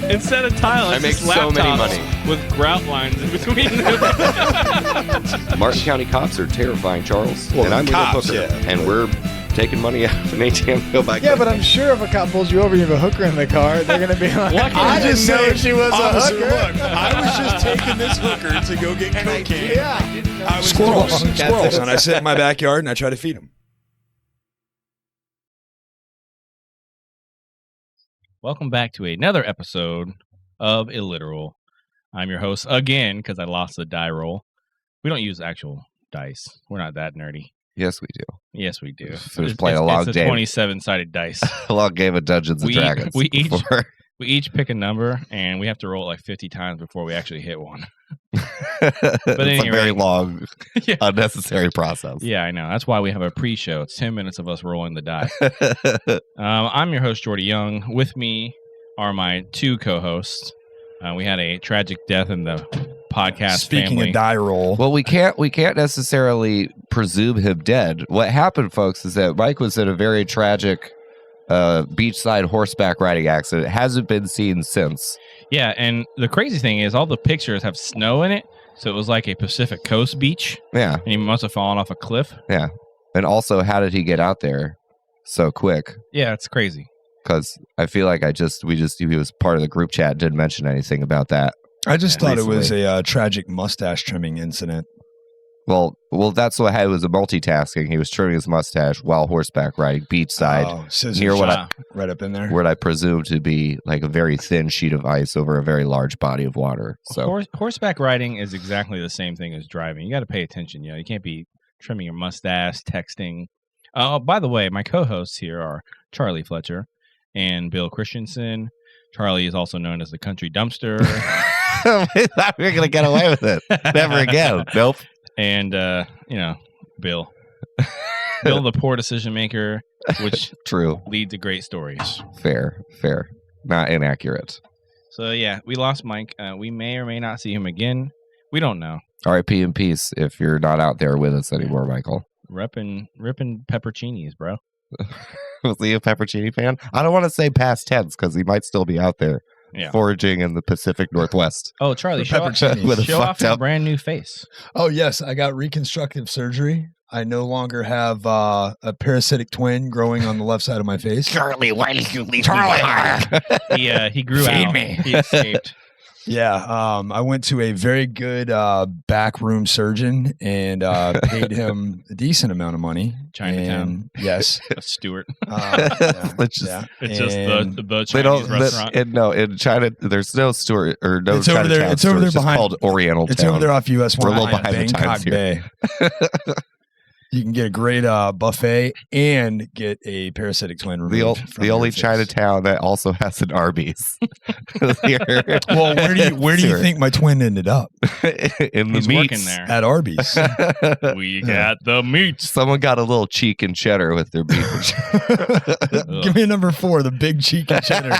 Instead of tile, it's I make so many money with grout lines in between them. Martin County cops are terrifying, Charles. Well, and I'm cops, with a hooker, yeah. and we're taking money out of an ATM to go back. Yeah, but I'm sure if a cop pulls you over, you have a hooker in the car, they're going to be like, I just know she was officer, a hooker. Look, I was just taking this hooker to go get cocaine. I was squirrels, and I sit in my backyard and I try to feed them. Welcome back to another episode of Illiteral. I'm your host again because I lost the die roll. We don't use actual dice. We're not that nerdy. Yes, we do. Yes, we do. So it's playing a long it's game. 27-sided dice. A long game of Dungeons and Dragons. We each pick a number, and we have to roll it like 50 times before we actually hit one. It's anyway, a very long, yeah. unnecessary process. Yeah, I know. That's why we have a pre-show. It's 10 minutes of us rolling the die. I'm your host, Geordie Young. With me are my two co-hosts. We had a tragic death in the podcast Speaking family. of die roll. Well, we can't necessarily presume him dead. What happened, folks, is that Mike was in a very tragic beachside horseback riding accident. It hasn't been seen since. Yeah, and the crazy thing is all the pictures have snow in it, so it was like a Pacific Coast beach. Yeah. And he must have fallen off a cliff. Yeah. And also, how did he get out there so quick? Yeah, it's crazy. Because I feel like he was part of the group chat, didn't mention anything about that. I just thought recently. it was a tragic mustache trimming incident. Well, that's what it was, a multitasking. He was trimming his mustache while horseback riding beachside Scissors near right up in there. what I presume to be like a very thin sheet of ice over a very large body of water. So Horseback riding is exactly the same thing as driving. You got to pay attention. You can't be trimming your mustache, texting. Oh, by the way, my co-hosts here are Charlie Fletcher and Bill Christensen. Charlie is also known as the Country Dumpster. we're going to get away with it. Never again. Nope. And, Bill. Bill, the poor decision maker, which True. lead to great stories. Fair. Not inaccurate. So, yeah, we lost Mike. We may or may not see him again. We don't know. R.I.P. in peace if you're not out there with us anymore, Michael. Ripping pepperoncinis, bro. Was he a pepperoni fan? I don't want to say past tense because he might still be out there foraging in the Pacific Northwest. Oh, Charlie, show off fucked your up brand new face. Oh, yes. I got reconstructive surgery. I no longer have a parasitic twin growing on the left side of my face. Charlie, why did you leave me? He grew out. He escaped. Yeah, I went to a very good backroom surgeon and paid him a decent amount of money. Chinatown. Yes. Stewart. It's just the Chinese restaurant. In China, there's no Stewart or no it's over there. Chinatown It's over there store. behind. It's called Oriental It's Town. over there off US 1. We're a little behind the times Bay. You can get a great buffet and get a parasitic twin removed. The only Chinatown that also has an Arby's. Well, where do you think my twin ended up? In the He's meats working there. At Arby's. We got the meats. Someone got a little cheek and cheddar with their beef. Give me a number 4, the big cheek and cheddar.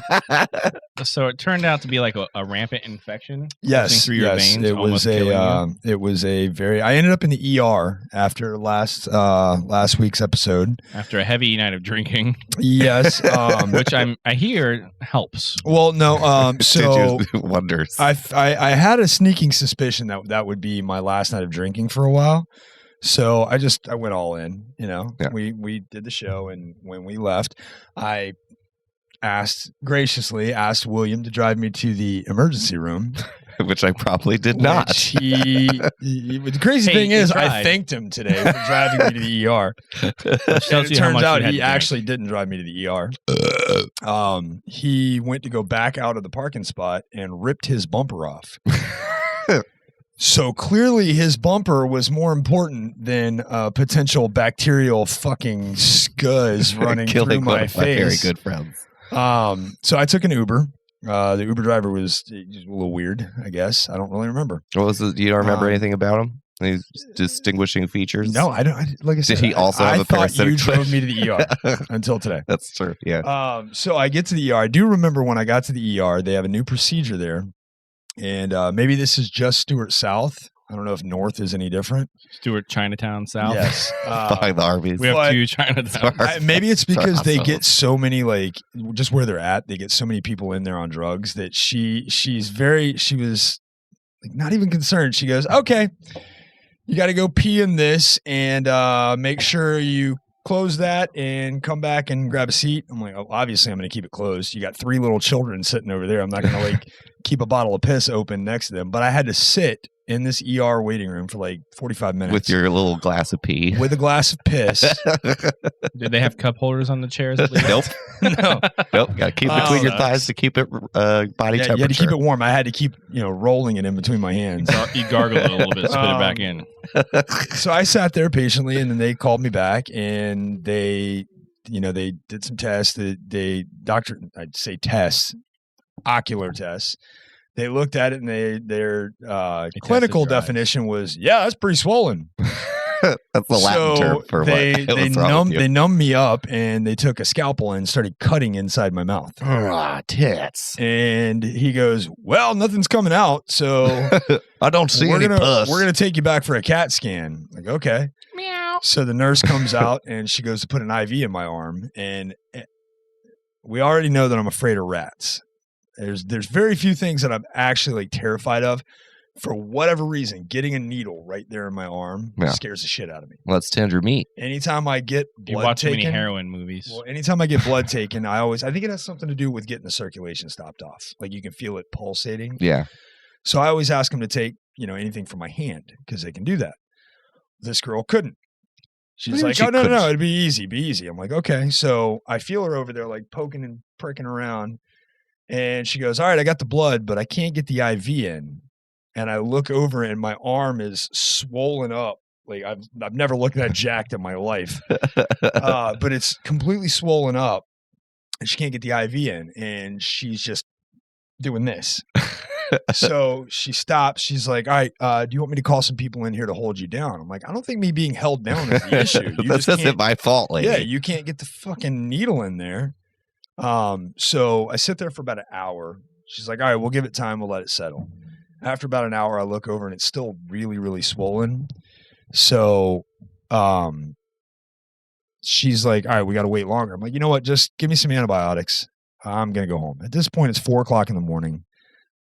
So it turned out to be like a rampant infection. Yes, through your veins, it was I ended up in the ER after last week's episode. After a heavy night of drinking. Yes. Which I hear helps. Well, no. So wonders. I had a sneaking suspicion that would be my last night of drinking for a while. So I went all in, Yeah. We did the show, and when we left, I graciously asked William to drive me to the emergency room. Which I probably did not. The crazy thing is, I thanked him today for driving me to the ER. It turns out he actually didn't drive me to the ER. He went to go back out of the parking spot and ripped his bumper off. So clearly his bumper was more important than potential bacterial fucking scuzz running through my face. My very good friends. So I took an Uber. The Uber driver was a little weird, I guess. I don't really remember. What was it? You don't remember anything about him? Any distinguishing features? No, I don't. Like I said, did he also have a parasitic twin? I thought you drove me to the ER until today. That's true. Yeah. So I get to the ER. I do remember when I got to the ER, they have a new procedure there, and maybe this is just Stewart South. I don't know if north is any different. Stewart, Chinatown, south. Yes. Behind the Arby's. We have 2 Chinatowns. Maybe it's because they get so many, like, just where they're at, they get so many people in there on drugs that she was like, not even concerned. She goes, okay, you got to go pee in this and make sure you close that and come back and grab a seat. I'm like, oh, obviously I'm going to keep it closed. You got 3 little children sitting over there. I'm not going to like keep a bottle of piss open next to them. But I had to sit in this ER waiting room for like 45 minutes. With your little glass of pee. With a glass of piss. Did they have cup holders on the chairs at least? Nope. No. Nope. Got to keep it between your thighs to keep it body temperature. You had to keep it warm. I had to keep, rolling it in between my hands. So you gargle it a little bit, spit it back in. So I sat there patiently, and then they called me back, and they did some tests. I'd say tests, ocular tests. They looked at it, and their clinical definition was, yeah, that's pretty swollen. That's the Latin term for they numbed me up, and they took a scalpel and started cutting inside my mouth. Tits. And he goes, well, nothing's coming out, so I don't see any pus. We're gonna take you back for a CAT scan. Like, okay. Meow. So the nurse comes out, and she goes to put an IV in my arm, and we already know that I'm afraid of rats. There's very few things that I'm actually like terrified of. For whatever reason, getting a needle right there in my arm scares the shit out of me. Well, it's tender meat. Anytime I get blood you watch taken, too many heroin movies. Well, anytime I get blood taken, I think it has something to do with getting the circulation stopped off. Like you can feel it pulsating. Yeah. So I always ask them to take, anything from my hand because they can do that. This girl couldn't. She's like, oh, no, it'd be easy. I'm like, okay. So I feel her over there like poking and pricking around. And she goes, all right, I got the blood, but I can't get the IV in. And I look over and my arm is swollen up. Like I've never looked that jacked in my life. But it's completely swollen up. And she can't get the IV in. And she's just doing this. So she stops. She's like, all right, do you want me to call some people in here to hold you down? I'm like, I don't think me being held down is the issue. That's not my fault, lady. Yeah, you can't get the fucking needle in there. So I sit there for about an hour. She's like, all right, we'll give it time. We'll let it settle. After about an hour, I look over and it's still really, really swollen. So, she's like, all right, we got to wait longer. I'm like, you know what? Just give me some antibiotics. I'm going to go home. At this point, it's 4:00 in the morning.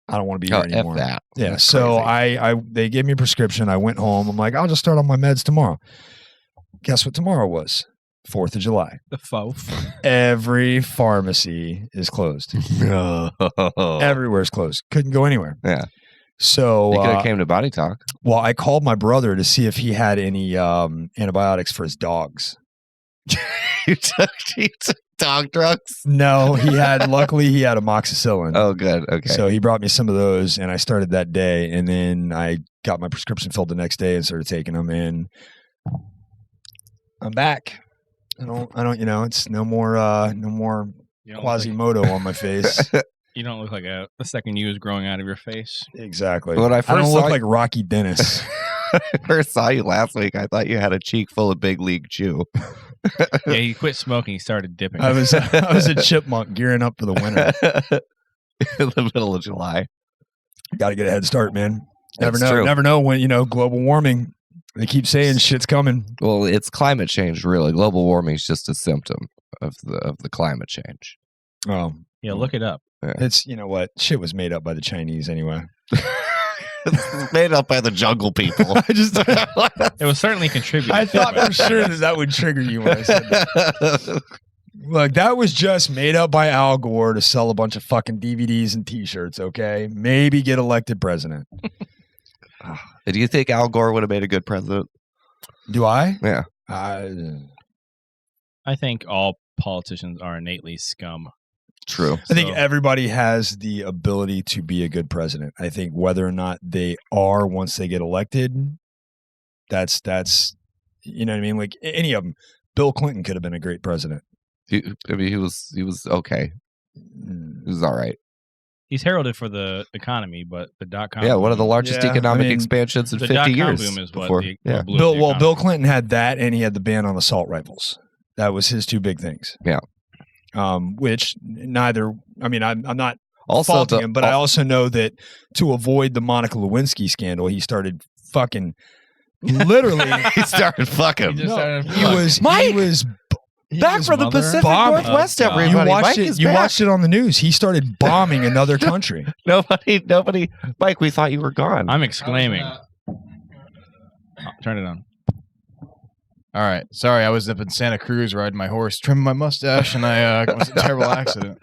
I don't want to be here anymore. F that. Yeah. That's so crazy. they gave me a prescription. I went home. I'm like, I'll just start on my meds tomorrow. Guess what tomorrow was? 4th of July. The fourth. Every pharmacy is closed. Everywhere's closed. Couldn't go anywhere. Yeah. So you could have came to Body Talk. Well, I called my brother to see if he had any antibiotics for his dogs. you took dog drugs? No, luckily he had amoxicillin. Oh, good. Okay. So he brought me some of those, and I started that day, and then I got my prescription filled the next day and started taking them, and I'm back. I don't, it's no more Quasimodo on my face. You don't look like a second you is growing out of your face. Exactly. When I don't look like Rocky Dennis. I first saw you last week, I thought you had a cheek full of Big League Chew. Yeah, he quit smoking. He started dipping. I was a chipmunk gearing up for the winter. In the middle of July. Got to get a head start, man. That's true. Never know when, global warming. They keep saying shit's coming. Well, it's climate change, really. Global warming is just a symptom of the climate change. Oh. Yeah, look it up. Yeah. It's, what? Shit was made up by the Chinese anyway. It's made up by the jungle people. It was certainly contributed. I thought for sure that would trigger you when I said that. Look, that was just made up by Al Gore to sell a bunch of fucking DVDs and T-shirts, okay? Maybe get elected president. Do you think Al Gore would have made a good president? Do I? Yeah. I think all politicians are innately scum. True. I think everybody has the ability to be a good president. I think whether or not they are once they get elected, that's you know what I mean? Like any of them. Bill Clinton could have been a great president. He was okay. He was all right. He's heralded for the economy, but the .com one of the largest economic expansions in 50 years. Boom is before. Bill Clinton had that, and he had the ban on assault rifles. That was his two big things. Yeah. Which neither. I mean, I'm not also faulting him, but I also know that to avoid the Monica Lewinsky scandal, he started fucking literally. He started fucking. He was Back from the Pacific bombing. Northwest, Oh, everybody. You watched Mike it. is You back. watched it on the news. He started bombing another country. Nobody. Mike, we thought you were gone. I'm exclaiming. Oh, turn it on. All right. Sorry, I was up in Santa Cruz riding my horse, trimming my mustache, and I was in a terrible accident.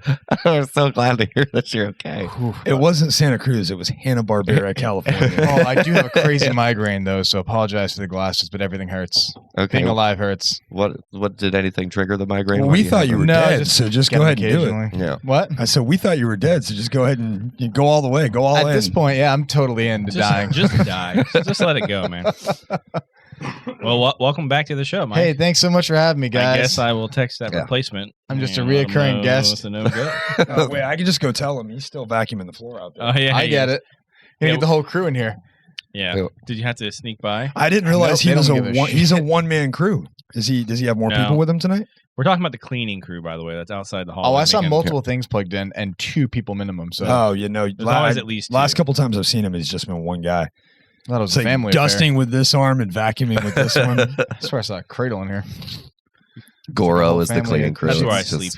I'm so glad to hear that you're okay. It wasn't Santa Cruz. It was Hanna-Barbera, California. Oh, I do have a crazy migraine, though, so apologize for the glasses, but everything hurts. Okay. Being alive hurts. What did anything trigger the migraine? Well, What we do you thought have? you were No, dead, just so just get go them ahead and do it. occasionally. Yeah. What? I said, we thought you were dead, so just go ahead and go all the way. Go all in. At this point, yeah, I'm totally into dying. Just die. Just let it go, man. Well, welcome back to the show, Mike. Hey, thanks so much for having me, guys. I guess I will text that Yeah. replacement. I'm just a and let him reoccurring know guest. it's a no-go. Oh, wait, I can just go tell him. He's still vacuuming the floor out there. Oh yeah, I he get is. it. You Yeah, get the whole crew in here. Yeah. Yeah. Did you have to sneak by? I didn't realize Nope, he they was don't give a he's a one-man crew. Does he have more No. people with him tonight? We're talking about the cleaning crew, by the way. That's outside the hall. Oh, I saw making- multiple things plugged in and 2 people minimum. So Oh, you know, There's always at least last two. couple times I've seen him, he's just been one guy. I thought it was It's a like family dusting with this arm and vacuuming with this one. affair. I swear I saw a cradle in here. Goro is the Family cleaning and crew. That's where I It's just- sleep.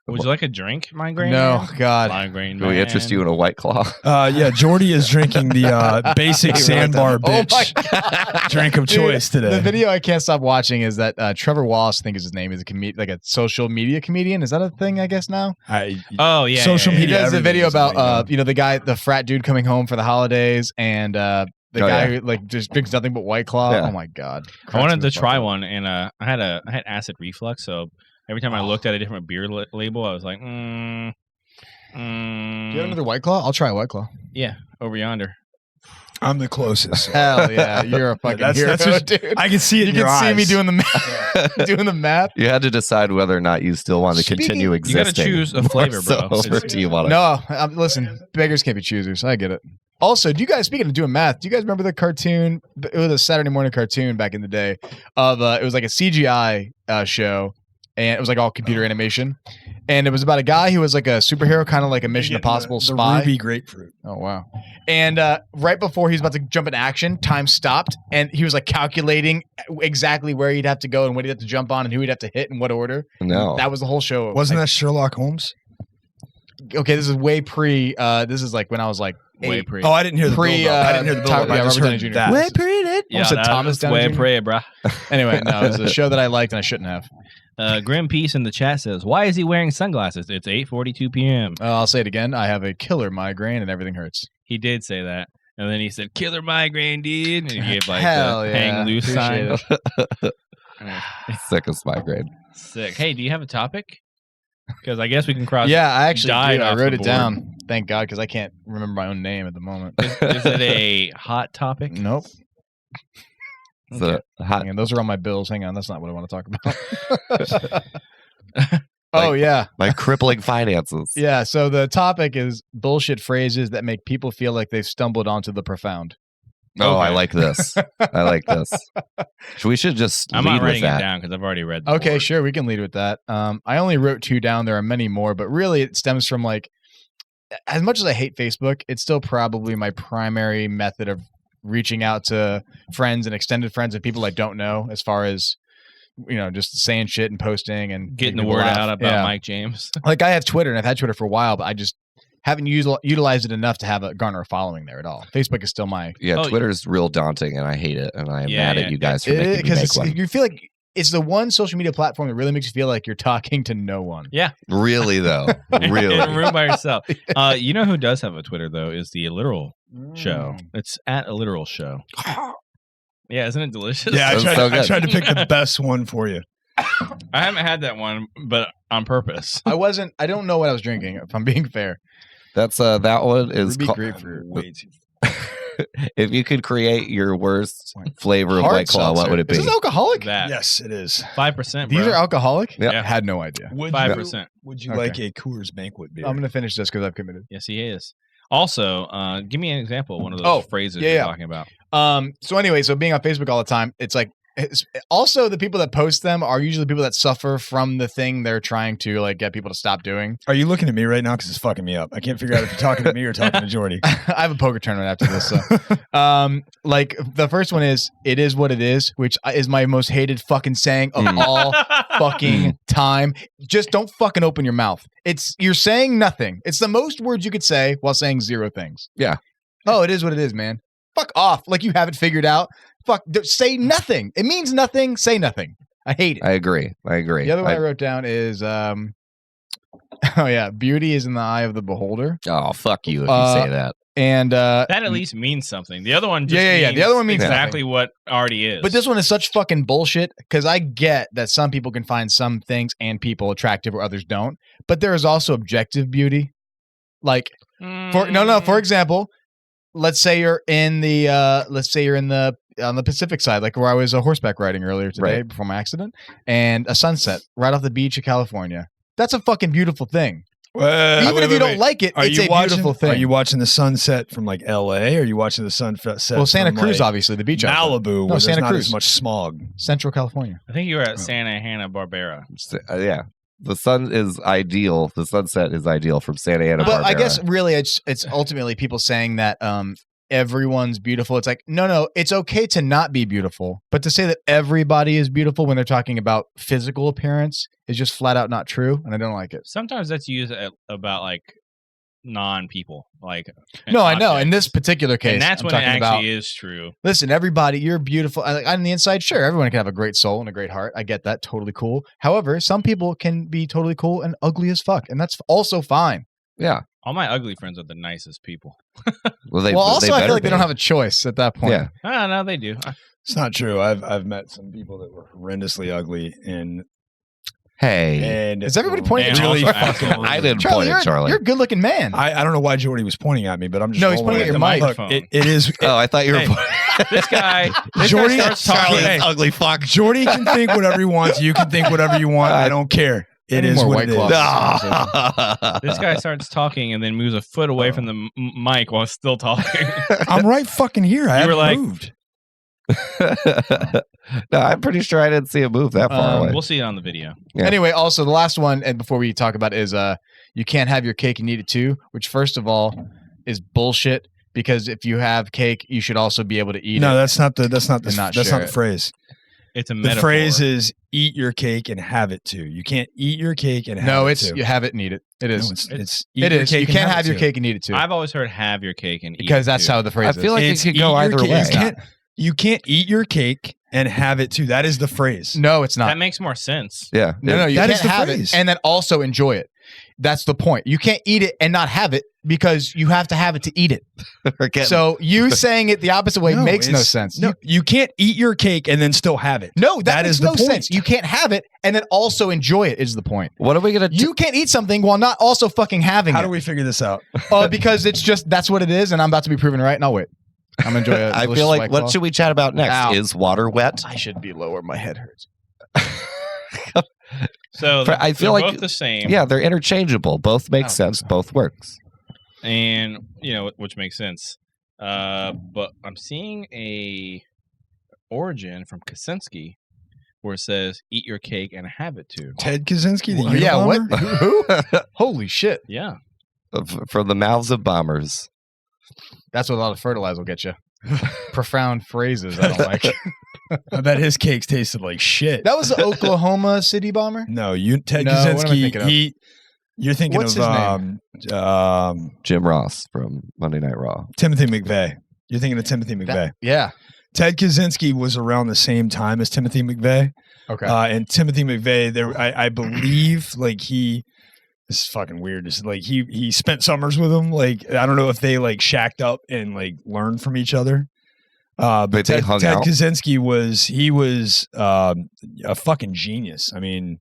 Would you like a drink, migraine? No, man? God. Migraine. Can we interest you in a White Claw? Yeah, Geordie is drinking the basic sandbar Oh my bitch drink of choice today. The video I can't stop watching is that Trevor Wallace, I think is his name, is like a social media comedian. Is that a thing, I guess, now? Oh yeah. Social yeah, He media. does a everything video is about, like, the frat dude coming home for the holidays and the Oh, guy yeah. who like just drinks nothing but White Claw. Yeah. Oh my God. I wanted to try one, and I had acid reflux, so every time I looked at a different beer label, I was like, Do you have another White Claw? I'll try a White Claw. yeah, over yonder. I'm the closest. Hell yeah. You're a fucking That's hero, what- dude. I can see it You in can your see me eyes. doing the math. doing the math. You had to decide whether or not you still want to continue You existing. got to choose a flavor, bro. Or do you want to? No, listen, beggars can't be choosers. I get it. Also, do you guys, speaking of doing math, do you guys remember the cartoon? It was a Saturday morning cartoon back in the day of, it was like a CGI show, and it was like all computer animation. And it was about a guy who was like a superhero, kind of like a Mission Impossible the spy. ruby grapefruit. Oh, wow. And right before he was about to jump into action, time stopped, and he was like calculating exactly where he'd have to go and what he'd have to jump on and who he'd have to hit in what order. No. That was the whole show. Wasn't that Sherlock Holmes? Okay, this is way pre. This is like when I was like Way 8. pre. Oh, I didn't hear the Pre, build-up. I didn't hear the build-up. yeah, I just Robert heard Downey Jr. that. Way pre-dated. Yeah, Almost said that Thomas was Downey way Jr. pre, bro. Anyway, no, it was a show that I liked and I shouldn't have. Grim Peace in the chat says, "Why is he wearing sunglasses? It's 8:42 p.m." I'll say it again. I have a killer migraine and everything hurts. He did say that, and then he said, "Killer migraine, dude," and he gave like Hell the yeah. hang loose sign. Appreciate Sickest migraine. Sick. Hey, do you have a topic? Because I guess we can cross. Yeah, I actually died do. I off wrote the it board. down. Thank God, because I can't remember my own name at the moment. Is it a hot topic? Nope. The hot. Hang on, those are on my bills. Hang on, that's not what I want to talk about. Oh yeah, My crippling finances. yeah. So the topic is bullshit phrases that make people feel like they've stumbled onto the profound. Oh, I Okay. like this. I like this. We should just I'm lead not with writing it that. down because I've already read. The Okay, board. sure, we can lead with that. I only wrote 2 down. There are many more, but really it stems from like, as much as I hate Facebook, it's still probably my primary method of reaching out to friends and extended friends and people I don't know, as far as, just saying shit and posting and Getting making the people word laugh. out about Yeah. Mike James. Like I have Twitter and I've had Twitter for a while, but I just haven't utilized it enough to have a garner a following there at all. Facebook is still my Yeah, Oh, Twitter's real daunting, and I hate it. And I am Yeah, mad yeah. at you guys for making me because make one. you feel like it's the one social media platform that really makes you feel like you're talking to no one. Really though, In a really. room by yourself. You know who does have a Twitter though? Is the Literal Show. It's at a Literal Show. Yeah, isn't it delicious? Yeah, That's I so tried, I good. tried to pick the best one for you. I haven't had that one, but on purpose. I don't know what I was drinking, if I'm being fair. That's that one is. Ruby called- grapefruit. Way too. If you could create your worst flavor of Hard White Claw, what seltzer. would it be? Is this alcoholic? That Yes, it is. 5%. These bro. are alcoholic? Yeah. Yeah. Had no idea. Would 5%. Would you Okay. like a Coors Banquet beer? I'm going to finish this because I've committed. Yes, he is. Also, give me an example of one of those Oh, phrases yeah, you're yeah. talking about. So anyway, so being on Facebook all the time, it's like Also, the people that post them are usually people that suffer from the thing they're trying to like get people to stop doing. Are you looking at me right now? Because it's fucking me up. I can't figure out if you're talking to me or talking to Geordie. I have a poker tournament after this. So. Like the first one is "It is what it is," which is my most hated fucking saying of all fucking time. Just don't fucking open your mouth. You're saying nothing. It's the most words you could say while saying zero things. Yeah. Oh, it is what it is, man. Fuck off. Like you have it figured out. Fuck. Say nothing. It means nothing. Say nothing. I hate it. I agree. The other one I wrote down is, oh yeah, beauty is in the eye of the beholder. Oh, fuck you if you say that. And that at least means something. The other one just means the other one means exactly nothing. what already is. But this one is such fucking bullshit because I get that some people can find some things and people attractive where others don't. But there is also objective beauty. Like for example, let's say you're in the on the Pacific side, like where I was horseback riding earlier today before my accident, and a sunset right off the beach of California. That's a fucking beautiful thing. Even if you don't like it, it's a beautiful thing. Are you watching the sunset from like L.A.? Or are you watching the sunset? Well, Santa from, Cruz, like, obviously, the beach. Malibu, where there's not as much smog. Central California. I think you were at Santa Barbara. Yeah. The sun is ideal. The sunset is ideal from Santa Ana. But I guess really it's ultimately people saying that everyone's beautiful. It's like, no, it's okay to not be beautiful. But to say that everybody is beautiful when they're talking about physical appearance is just flat out not true. And I don't like it. Sometimes that's used about like non-people. Like no, I know. In this particular case, and that's when it actually is true. Listen, everybody, you're beautiful. On the inside, sure, everyone can have a great soul and a great heart. I get that. Totally cool. However, some people can be totally cool and ugly as fuck. And that's also fine. Yeah. All my ugly friends are the nicest people. Also, I feel like they don't have a choice at that point. Yeah. No, they do. It's not true. I've met some people that were horrendously ugly and hey, is everybody pointing at really Charlie? I didn't point at Charlie. You're a good looking man. I don't know why Geordie was pointing at me, but I'm just he's pointing at your microphone. It is. I thought you were pointing. This guy starts talking. Ugly fuck. Geordie can think whatever he wants. You can think whatever you want. I don't care. It is what it is. This guy starts talking and then moves a foot away from the mic while still talking. I'm right fucking here. I haven't moved. No, I'm pretty sure I didn't see a move that far away. We'll see it on the video. Yeah. Anyway, also the last one, and before we talk about it, is you can't have your cake and eat it too, which first of all is bullshit. Because if you have cake, you should also be able to eat it. No, that's not the phrase. It's a metaphor. The phrase is eat your cake and have it too. You can't eat your cake and have it too. You have it and eat it. It is. No, it's it is. You can't have your cake and eat it too. I've always heard have your cake and eat it because that's how the phrase is. I feel like it could go either way. You can't eat your cake and have it too. That is the phrase. No, it's not. That makes more sense. Yeah. No, you can't have it and then also enjoy it. That's the point. You can't eat it and not have it because you have to have it to eat it. So you saying it the opposite way makes no sense. No, you can't eat your cake and then still have it. No, that is no sense. You can't have it and then also enjoy it is the point. What are we going to do? You can't eat something while not also fucking having it. How do we figure this out? Because it's just, that's what it is and I'm about to be proven right and I'll wait. I'm enjoying it. I feel like, what should we chat about next? Ow. Is water wet? I should be lower. My head hurts. So I feel like both the same. Yeah, they're interchangeable. Both make sense. Both works. And which makes sense. But I'm seeing a origin from Kaczynski where it says "eat your cake and have it too." Ted Kaczynski, the yeah, Unabomber? what? Who? Holy shit! Yeah, from the mouths of bombers. That's what a lot of fertilizer will get you. Profound phrases I don't like. I bet his cakes tasted like shit. That was the Oklahoma City bomber? No, Ted Kaczynski. You're thinking What's of his name? Jim Ross from Monday Night Raw. Timothy McVeigh. You're thinking of Timothy McVeigh. Yeah. Ted Kaczynski was around the same time as Timothy McVeigh. Okay. And Timothy McVeigh, I believe, like this is fucking weird. It's like he spent summers with him. Like I don't know if they like shacked up and like learned from each other. But Ted Kaczynski was a fucking genius. I mean,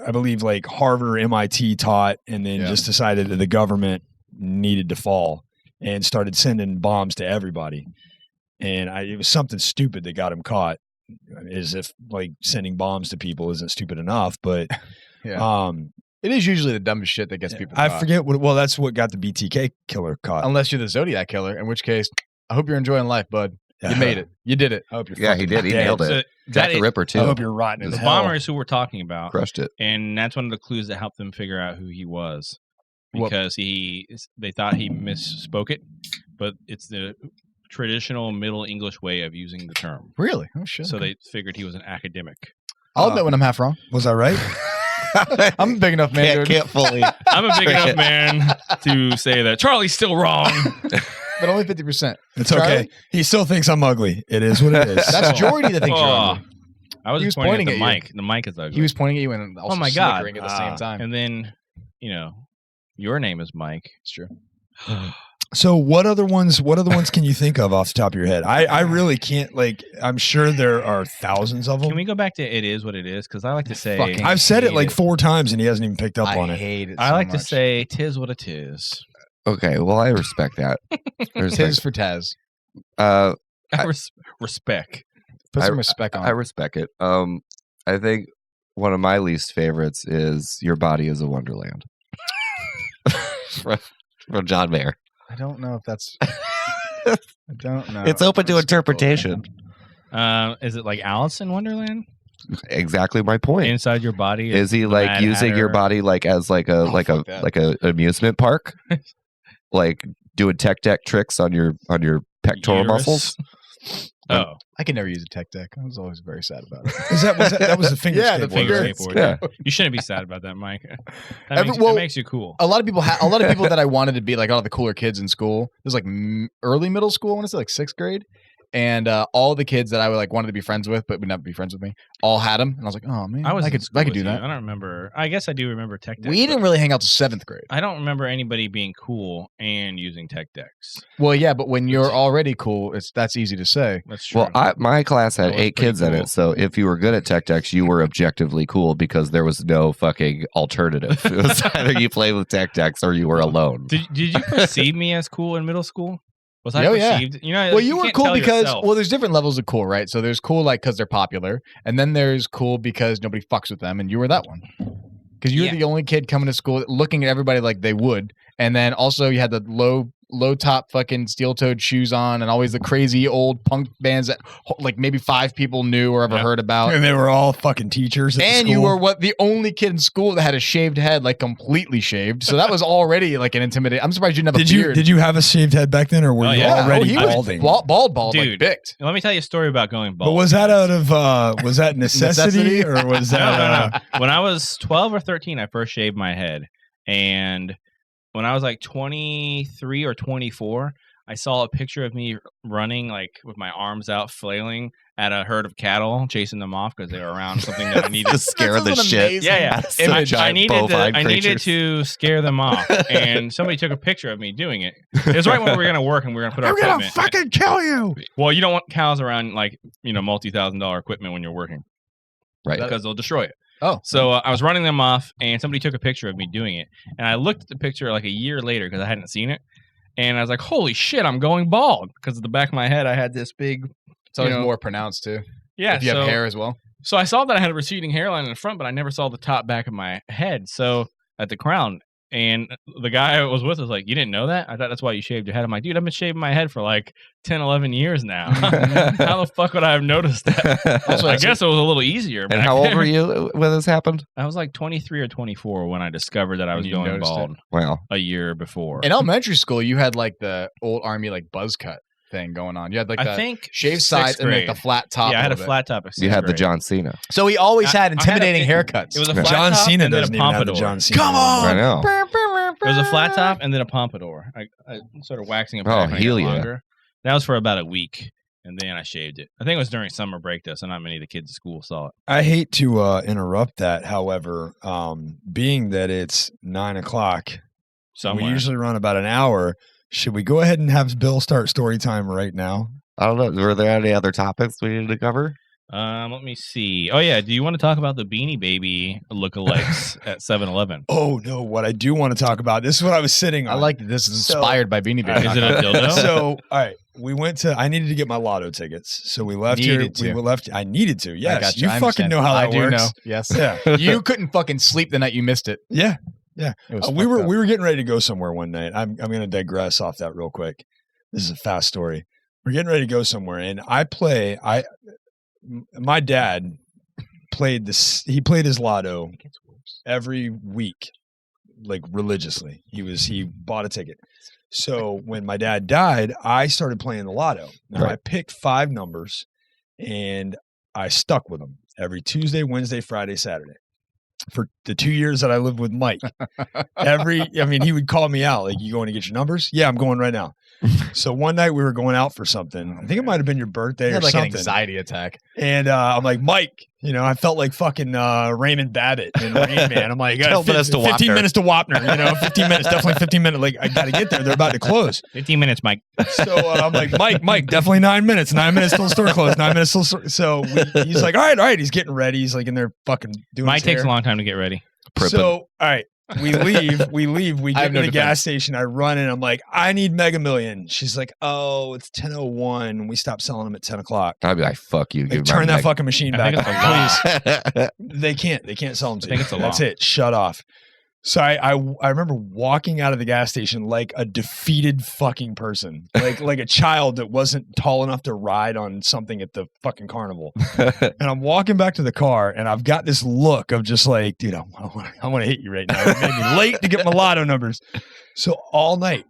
I believe like Harvard or MIT taught, and then just decided that the government needed to fall and started sending bombs to everybody. And it was something stupid that got him caught. As if like sending bombs to people isn't stupid enough, but it is usually the dumbest shit that gets people caught. I forget what. Well, that's what got the BTK killer caught. Unless you're the Zodiac killer, in which case, I hope you're enjoying life, bud. You made it. You did it. I hope you're Yeah, he did. He dead. nailed it. So Jack the Ripper, I too. hope you're rotten in the hell. bombers who we're talking about, Crushed it. and that's one of the clues that helped them figure out who he was, Well- because they thought he misspoke it, but it's the traditional Middle English way of using the term. Really? Oh shit. So they figured he was an academic. I'll admit when I'm half wrong. Was I right? I'm a big enough man. dude. Can't fully. I'm a big enough man to say that Charlie's still wrong. But only 50%. It's Charlie? okay. He still thinks I'm ugly. It is what it is. That's Geordie that thinks you're Oh. ugly. I was He just was pointing pointing at the at mic. The mic is ugly. He was pointing at you and also Oh my God. snickering at the same time. And then, your name is Mike. It's true. So what other ones can you think of off the top of your head? I really can't, like, I'm sure there are thousands of them. Can we go back to "It Is What It Is"? Because I like to say, Fucking I've said it hate like it. 4 times and he hasn't even picked up on I it. hate it. I so like to much. say, "'Tis what it is." Okay, well, I respect that. Tis for Taz. Uh, Respect. Put some respect on I it. respect it. I think one of my least favorites is "Your Body Is a Wonderland" from John Mayer. I don't know if that's. I don't know. It's open to interpretation. Is it like Alice in Wonderland? Exactly my point. Inside your body Is he the like Mad using your Hatter. body like as like a fuck that. like a amusement park, like doing tech deck tricks on your pectoral Uterus? muscles? Oh, I could never use a tech deck. I was always very sad about it. That was the finger Yeah, the skateboard, finger right? skateboard. Yeah. You shouldn't be sad about that, Mike. That, Every- makes, well- that makes you cool. A lot of people, a lot of people that I wanted to be like all the cooler kids in school. It was like early middle school. I want to say like 6th grade, and all the kids that I would like wanted to be friends with, but would never be friends with me, all had them, and I was like, oh man, I was. I in could school do with you. that. I don't remember. I guess I do remember tech decks. We but didn't really hang out to 7th grade. I don't remember anybody being cool and using tech decks. Well, yeah, but when you're already cool, that's easy to say. That's true. Well, my class had That was 8 pretty kids in cool. it, so if you were good at tech decks, you were objectively cool because there was no fucking alternative. It was either you played with tech decks or you were alone. did you perceive me as cool in middle school? Was I Oh, yeah. perceived? You know, Well, you you were can't cool tell because yourself. there's different levels of cool, right? So there's cool like because they're popular, and then there's cool because nobody fucks with them, and you were that one. Because you're Yeah. the only kid coming to school looking at everybody like they would, and then also you had the low top fucking steel-toed shoes on, and always the crazy old punk bands that like maybe 5 people knew or ever Yeah. heard about. And they were all fucking teachers. At the And you school. were the only kid in school that had a shaved head, like completely shaved. So that was already like an intimidating. I'm surprised you didn't have a beard. Did you have a shaved head back then, or were Oh, you yeah. already he was balding? bald, like Dude. bicked. Let me tell you a story about going bald. But was that out of was that necessity, Necessity? or was that No. When I was 12 or 13, I first shaved my head, and when I was like 23 or 24, I saw a picture of me running like with my arms out, flailing at a herd of cattle, chasing them off because they were around something that I needed. to scare the This is an shit. amazing Yeah. out of some I giant needed bovine I needed creatures. to scare them off, and somebody took a picture of me doing it. It was right when we were gonna work and we were gonna put our I'm gonna equipment. fucking kill you? Well, you don't want cows around like multi-$1,000 equipment when you're working, Right. because they'll destroy it. Oh, So I was running them off, and somebody took a picture of me doing it. And I looked at the picture like a year later because I hadn't seen it, and I was like, "Holy shit, I'm going bald!" Because at the back of my head, I had this big, it's always you know, more pronounced too. yeah. If you so, have hair as well. so I saw that I had a receding hairline in the front, but I never saw the top back of my head. So at the crown, and the guy I was with was like, "You didn't know that? I thought that's why you shaved your head." I'm like, "Dude, I've been shaving my head for like 10, 11 years now. How the fuck would I have noticed that?" Also, I guess it was a little easier. And back how old then. were you when this happened? I was like 23 or 24 when I discovered that I was And you going noticed it. bald Wow. a year before. In elementary school, you had like the old army like buzz cut thing going on. You had like I the think shaved sixth sides and like grade. the flat top. Yeah, I had a little bit. flat top. You had the grade. John Cena. So he always I- had I had a intimidating thing- haircuts. It was a Yeah. flat John top Cena and then doesn't a even have the pompadour. John Cena. Come anymore. I know. It was a flat top and then a pompadour. I sort of waxing it Oh, back when I got hell yeah. longer. That was for about a week, and then I shaved it. I think it was during summer break though, so not many of the kids at school saw it. I hate to interrupt that. However, being that it's 9:00, Somewhere. we usually run about an hour. Should we go ahead and have Bill start story time right now? I don't know. Were there any other topics we needed to cover? Let me see. Oh yeah, do you want to talk about the Beanie Baby lookalikes at 7-Eleven? Oh no! What I do want to talk about. This is what I was sitting on. I like that this is So- inspired by Beanie Babies. Is it a dildo? So, all right, we went to. I needed to get my lotto tickets, so we left Needed here. to. We left. I needed to. I Yes, got you I fucking understand. know how that I do works. know. Yes. Yeah, You couldn't fucking sleep the night you missed it. yeah. It was We fucked up. were getting ready to go somewhere one night. I'm going to digress off that real quick. This is a fast story. we're getting ready to go somewhere, and my dad played this. He played his lotto every week, like religiously. He bought a ticket. So when my dad died, I started playing the lotto. Now I picked 5 numbers, and I stuck with them every Tuesday, Wednesday, Friday, Saturday. For the 2 years that I lived with Mike, he would call me out, like, you going to get your numbers? Yeah, I'm going right now. So one night we were going out for something. I think it might have been your birthday or something. Like an anxiety attack. And I'm like, Mike, I felt like fucking Raymond Babbitt in Rain Man. I'm like, 15 minutes to Wapner, 15 minutes, definitely 15 minutes. Like, I got to get there. They're about to close. 15 minutes, Mike. So I'm like, Mike, definitely 9 minutes. 9 minutes till the store closed. 9 minutes till store. So he's like, all right. He's getting ready. He's like in there fucking doing Mike takes a long time to get ready. So, all right. We leave. We get to the gas station. I run in. I'm like, I need Mega Million. She's like, oh, it's 10:01. We stopped selling them at 10 o'clock. I'd be like, fuck you. Like, turn that fucking machine back on, please. They can't sell them to you. That's it. Shut off. So I remember walking out of the gas station like a defeated fucking person, like a child that wasn't tall enough to ride on something at the fucking carnival. And I'm walking back to the car, and I've got this look of just like, dude, I want to hit you right now. It made me late to get my lotto numbers. So all night,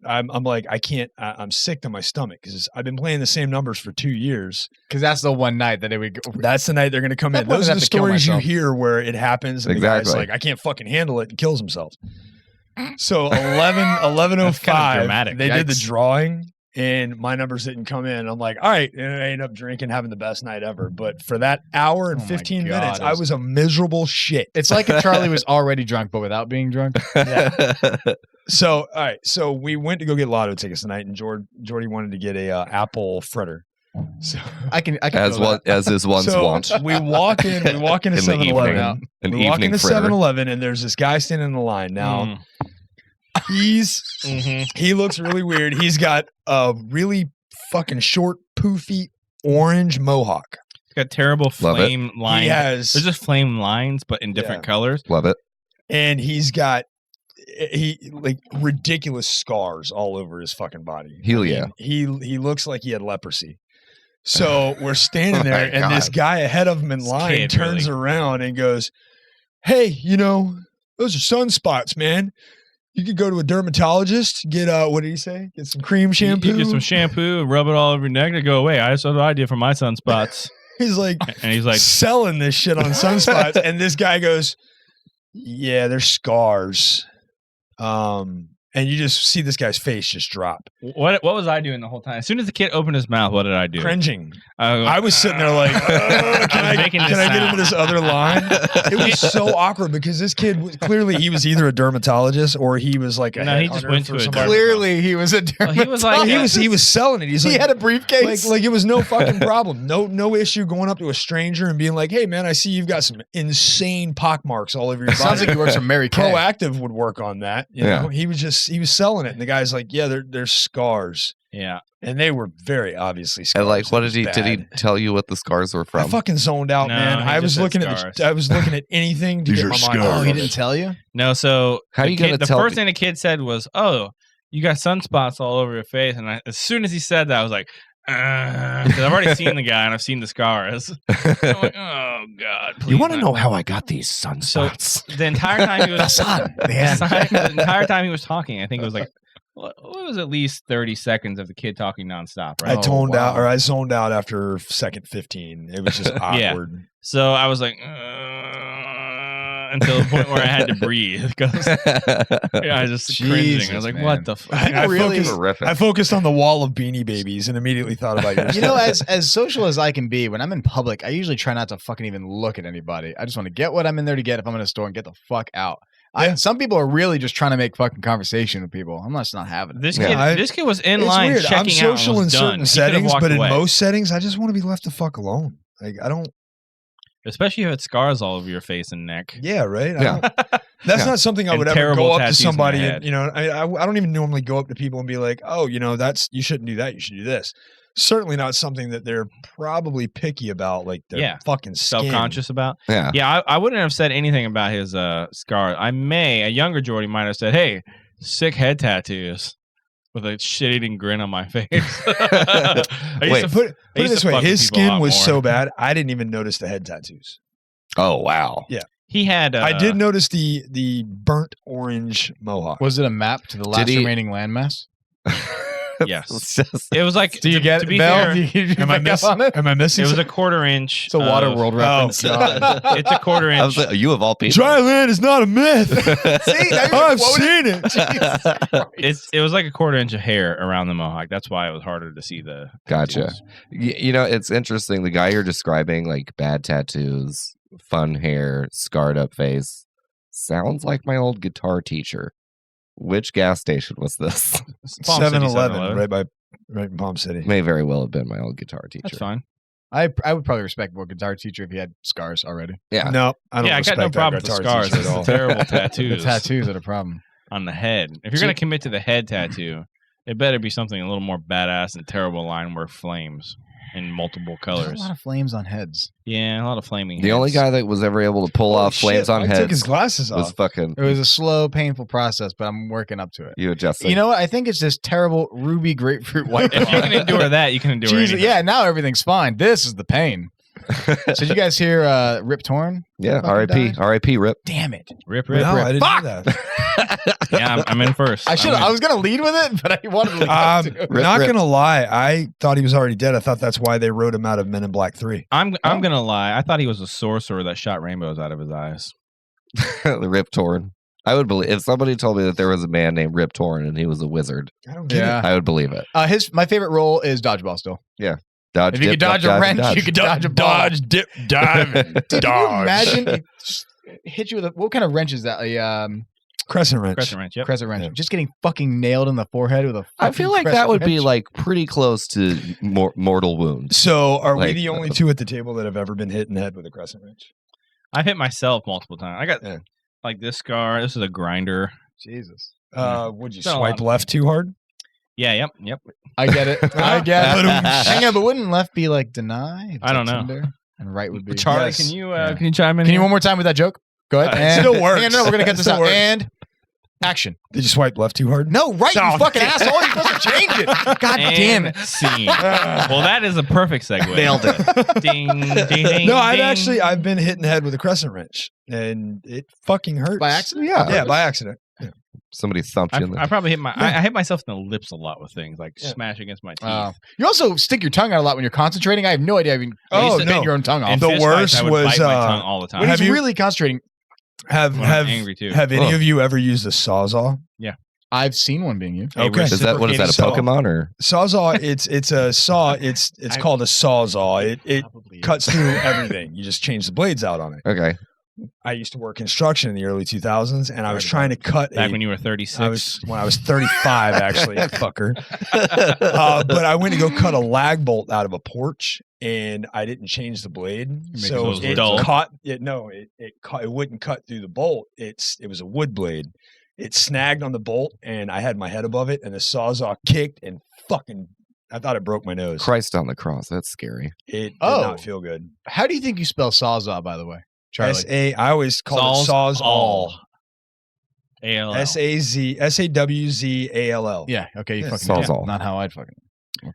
I'm like, I can't. I'm sick to my stomach because I've been playing the same numbers for 2 years. Because that's the one night that it would go. That's the night they're going to come in. Those are the stories you hear where it happens. And the guy's like, I can't fucking handle it, and kills himself. So 11:05, they did the drawing, and my numbers didn't come in. I'm like, all right, and I ended up drinking, having the best night ever. But for that hour and 15 minutes, I was a miserable shit. It's like if Charlie was already drunk, but without being drunk. Yeah. So, all right. So we went to go get lotto tickets tonight, and Geordie wanted to get a Apple fritter. So I can as is one's want. We walk in to 7-Eleven. We walk into 7-Eleven, and there's this guy standing in the line. Now, he looks really weird. He's got a really fucking short, poofy orange mohawk. He's got terrible flame lines. There's just flame lines, but in different colors. Love it. And he's got ridiculous scars all over his fucking body. Yeah. He looks like he had leprosy. So we're standing there, and this guy ahead of him in line turns around and goes, hey, those are sunspots, man. You could go to a dermatologist, get what did he say? Get some cream shampoo. You get some shampoo and rub it all over your neck to go away. I just have an idea for my sunspots. He's like selling this shit on sunspots, and this guy goes, yeah, they're scars. And you just see this guy's face just drop. What was I doing the whole time? As soon as the kid opened his mouth, what did I do? Cringing. I was sitting there like, can I get into this other line? It was so awkward because this kid clearly he was either a dermatologist or he was like a he just went to a clearly he was a dermatologist. He was selling it. He's like, he had a briefcase. Like it was no fucking problem. No issue going up to a stranger and being like, hey man, I see you've got some insane pockmarks all over your body. Sounds like he works for Mary Kay. Proactive would work on that. You know? He was selling it, and the guy's like, yeah, they're scars. Yeah. And they were very obviously scars. And like, what did he tell you what the scars were from? I fucking zoned out, man. I was looking at anything to get my mind. Oh, he didn't tell you? No, so how are you going to tell? The first thing the kid said was, oh, you got sunspots all over your face. And as soon as he said that, I was like, because I've already seen the guy and I've seen the scars. I'm like, oh God! You want to know how I got these sunspots? So the entire time he was the entire time he was talking, I think it was like it was at least 30 seconds of the kid talking nonstop. Right? I zoned out after second 15. It was just awkward. Yeah. So I was like. Until the point where I had to breathe. I just cringing. I was like, what the fuck? I focused on the wall of Beanie Babies and immediately thought about yours. As social as I can be, when I'm in public, I usually try not to fucking even look at anybody. I just want to get what I'm in there to get if I'm in a store and get the fuck out. Some people are really just trying to make fucking conversation with people. I'm just not having it. This kid was in line weird. checking out. I'm social in certain settings, but in most settings, I just want to be left the fuck alone. Like, I don't. Especially if it's scars all over your face and neck. Yeah, right? That's not something I would ever go up to somebody and, I don't even normally go up to people and be like, oh, you shouldn't do that. You should do this. Certainly not something that they're probably picky about, like their fucking skin. Self-conscious about. Yeah. I wouldn't have said anything about his scars. A younger Geordie might have said, hey, sick head tattoos. with a shit-eating grin on my face. Wait, put it this way: his skin was so bad, I didn't even notice the head tattoos. Oh wow! Yeah, he had. I did notice the burnt orange mohawk. Was it a map to the last remaining landmass? Yes, it was like. Do you get it, Bell? Am I missing? It was a 1/4 inch. It's a Waterworld reference. Oh God! It's a 1/4 inch. I was like, you of all people. Dry land is not a myth. See, I've seen it. It was like a 1/4 inch of hair around the mohawk. That's why it was harder to see the. Gotcha. You know, it's interesting. The guy you're describing, like bad tattoos, fun hair, scarred up face, sounds like my old guitar teacher. Which gas station was this? 7-Eleven, right in Palm City. May very well have been my old guitar teacher. That's fine. I would probably respect more guitar teacher if he had scars already. Yeah. No, I don't. Yeah, I got no problem with the scars. at all. It's terrible tattoos. The tattoos are the problem. On the head. If you're going to commit to the head tattoo, it better be something a little more badass and terrible line where flames in multiple colors. There's a lot of flames on heads. Yeah, a lot of flaming The heads. only guy that was ever able to pull off flames on I heads took his glasses was off. fucking It was a slow, painful process, but I'm working up to it. you adjusting. You know what? I think it's this terrible ruby grapefruit white. If you can endure that, you can endure Jesus, anything. yeah, now everything's fine. This is the pain. So did you guys hear Rip Torn? Yeah, fucking R.I.P. died? R.I.P. Rip. Damn it. Rip. No, I didn't Fuck! know that. Yeah, I'm in first. I was gonna lead with it, but I wanted to lead up to it. Not gonna lie, I thought he was already dead. I thought that's why they wrote him out of Men in Black 3. I'm gonna lie. I thought he was a sorcerer that shot rainbows out of his eyes. The Rip Torn. I would believe if somebody told me that there was a man named Rip Torn and he was a wizard. I don't get Yeah. it. I would believe it. My favorite role is dodgeball still. Dodge, If you dip, could dodge duck, a dive, wrench, and you could dodge a ball. Dodge, dip, dive, Can dodge. you imagine it hit you with what kind of wrench is that? A Crescent wrench. Crescent wrench. Yep. crescent wrench. Yeah. Just getting fucking nailed in the forehead with a I feel like that would be like pretty close to mortal wounds. So, are we Like, the only two at the table that have ever been hit in the head with a crescent wrench? I've hit myself multiple times. I got like this scar. This is a grinder. Jesus. Would you Done a swipe lot. left too hard? Yeah. Yep. I get it. I get it. But Hang on, but wouldn't left be like deny? I don't know. Tinder? And right would be. Charlie, Yes. can you chime in? Can you here? one more time with that joke? Go ahead. It And, still works. hang on, no, we're gonna cut It this still out. works. And action. Did you swipe left too hard? No, right, Oh. you fucking asshole. You're supposed to change it. God damn it. And scene. Well, that is a perfect segue. Nailed it. Ding, ding, ding. No, ding. I've been hit in the head with a crescent wrench, and it fucking hurts. By accident? Yeah, by accident. Somebody thumped you in the I probably hit I hit myself in the lips a lot with things like smash against my teeth. You also stick your tongue out a lot when you're concentrating. I have no idea. I mean, Oh, you used to no. bend your own tongue off. In the fist worst fights, I would was, bite my tongue all the time. When have he's you- really concentrating, Have When I'm angry too. have any of you ever used a sawzall? I've seen one being used. Hey, Okay. Is that what is that a So- Pokemon or Sawzall, it's a saw. It's called a sawzall. It Probably. cuts through everything. You just change the blades out on it. okay? I used to work construction in the early 2000s, and I was trying to cut Back when you were 36. when I was 35, actually, fucker. But I went to go cut a lag bolt out of a porch, and I didn't change the blade, so those it dull. caught. It wouldn't cut through the bolt. It was a wood blade. It snagged on the bolt, and I had my head above it, and the sawzall kicked and fucking. I thought it broke my nose. Christ on the cross. That's scary. It did Oh. not feel good. How do you think you spell sawzall, by the way, Charlie? I always call it Sawzall. ALL. SAWZALL. Yeah. Okay. You Yeah, fucking sawzall. Not how I'd fucking.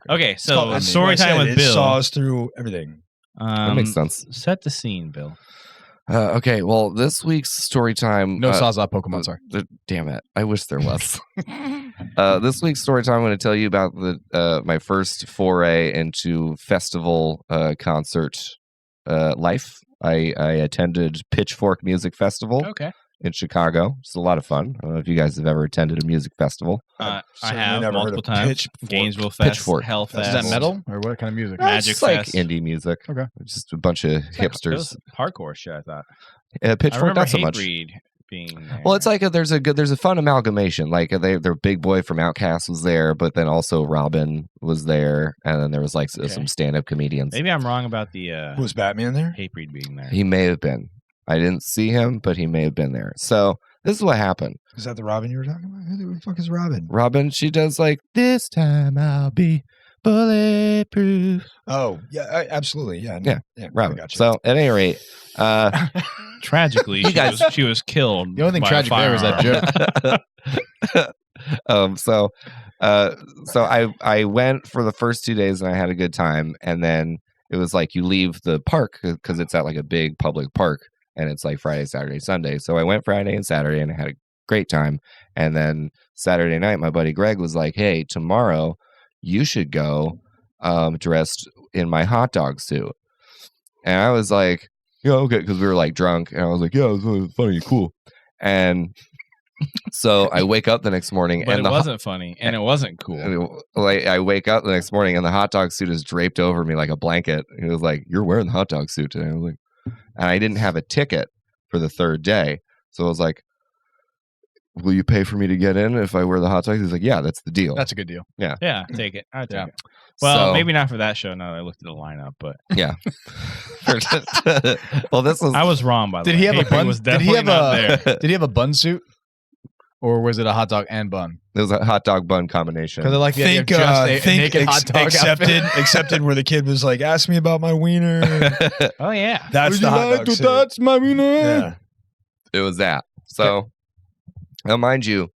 Okay, It's called- so I mean, story like I time said, with it Bill. saws through everything. That makes sense. Set the scene, Bill. Okay, well, this week's story time. No sawzall Pokemon. Sorry. Damn it! I wish there was. This week's story time, I'm going to tell you about my first foray into festival concert life. I attended Pitchfork Music Festival Okay. in Chicago. It's a lot of fun. I don't know if you guys have ever attended a music festival. I Certainly have never heard multiple of times. Pitchfork. Gainesville Fest, Pitchfork. Hellfest. Is that metal or what kind of music? Magic It's like Fest. indie music. Okay. Just a bunch of It hipsters. was hardcore shit, I thought. I Pitchfork, remember not so much. Hatebreed being there. Well, it's like there's a fun amalgamation. Like their big boy from Outkast was there, but then also Robin was there, and then there was like some stand-up comedians. Maybe I'm wrong about the Was Batman there? Hatebreed being there. He may have been. I didn't see him, but he may have been there. So this is what happened. Is that the Robin you were talking about? Who the fuck is Robin? Robin, she does like this time I'll be bulletproof. Oh, yeah, absolutely. Yeah. Yeah, I Robin. got you. So at any rate, Tragically, she was killed. The only thing by a tragic there was that firearm. joke. So I went for the first 2 days and I had a good time. And then it was like you leave the park because it's at like a big public park and it's like Friday, Saturday, Sunday. So I went Friday and Saturday and I had a great time. And then Saturday night, my buddy Greg was like, "Hey, tomorrow you should go dressed in my hot dog suit." And I was like, "Yeah, okay," because we were like drunk. And I was like, "Yeah, it was funny, cool." And so I wake up the next morning, but and it wasn't funny, and it wasn't cool. Like I wake up the next morning, and the hot dog suit is draped over me like a blanket. And he was like, "You're wearing the hot dog suit today." I was like, and I didn't have a ticket for the third day, so I was like, "Will you pay for me to get in if I wear the hot dog?" He's like, "Yeah, that's the deal." That's a good deal. Yeah, Take it. I take Yeah. it. Well, So- maybe not for that show. Now that I looked at the lineup, but yeah. Well, this was I was wrong. By the Did way, he have a Avery bun? Was Did he definitely have not a? there. Did he have a bun suit, or was it a hot dog and bun? it was a hot dog bun combination. Because I like the idea of just a naked hot dog outfit. accepted where the kid was like, "Ask me about my wiener." Oh yeah, That's Would the you hot like dog to suit. touch my wiener? Yeah. It was that. So, now mind you,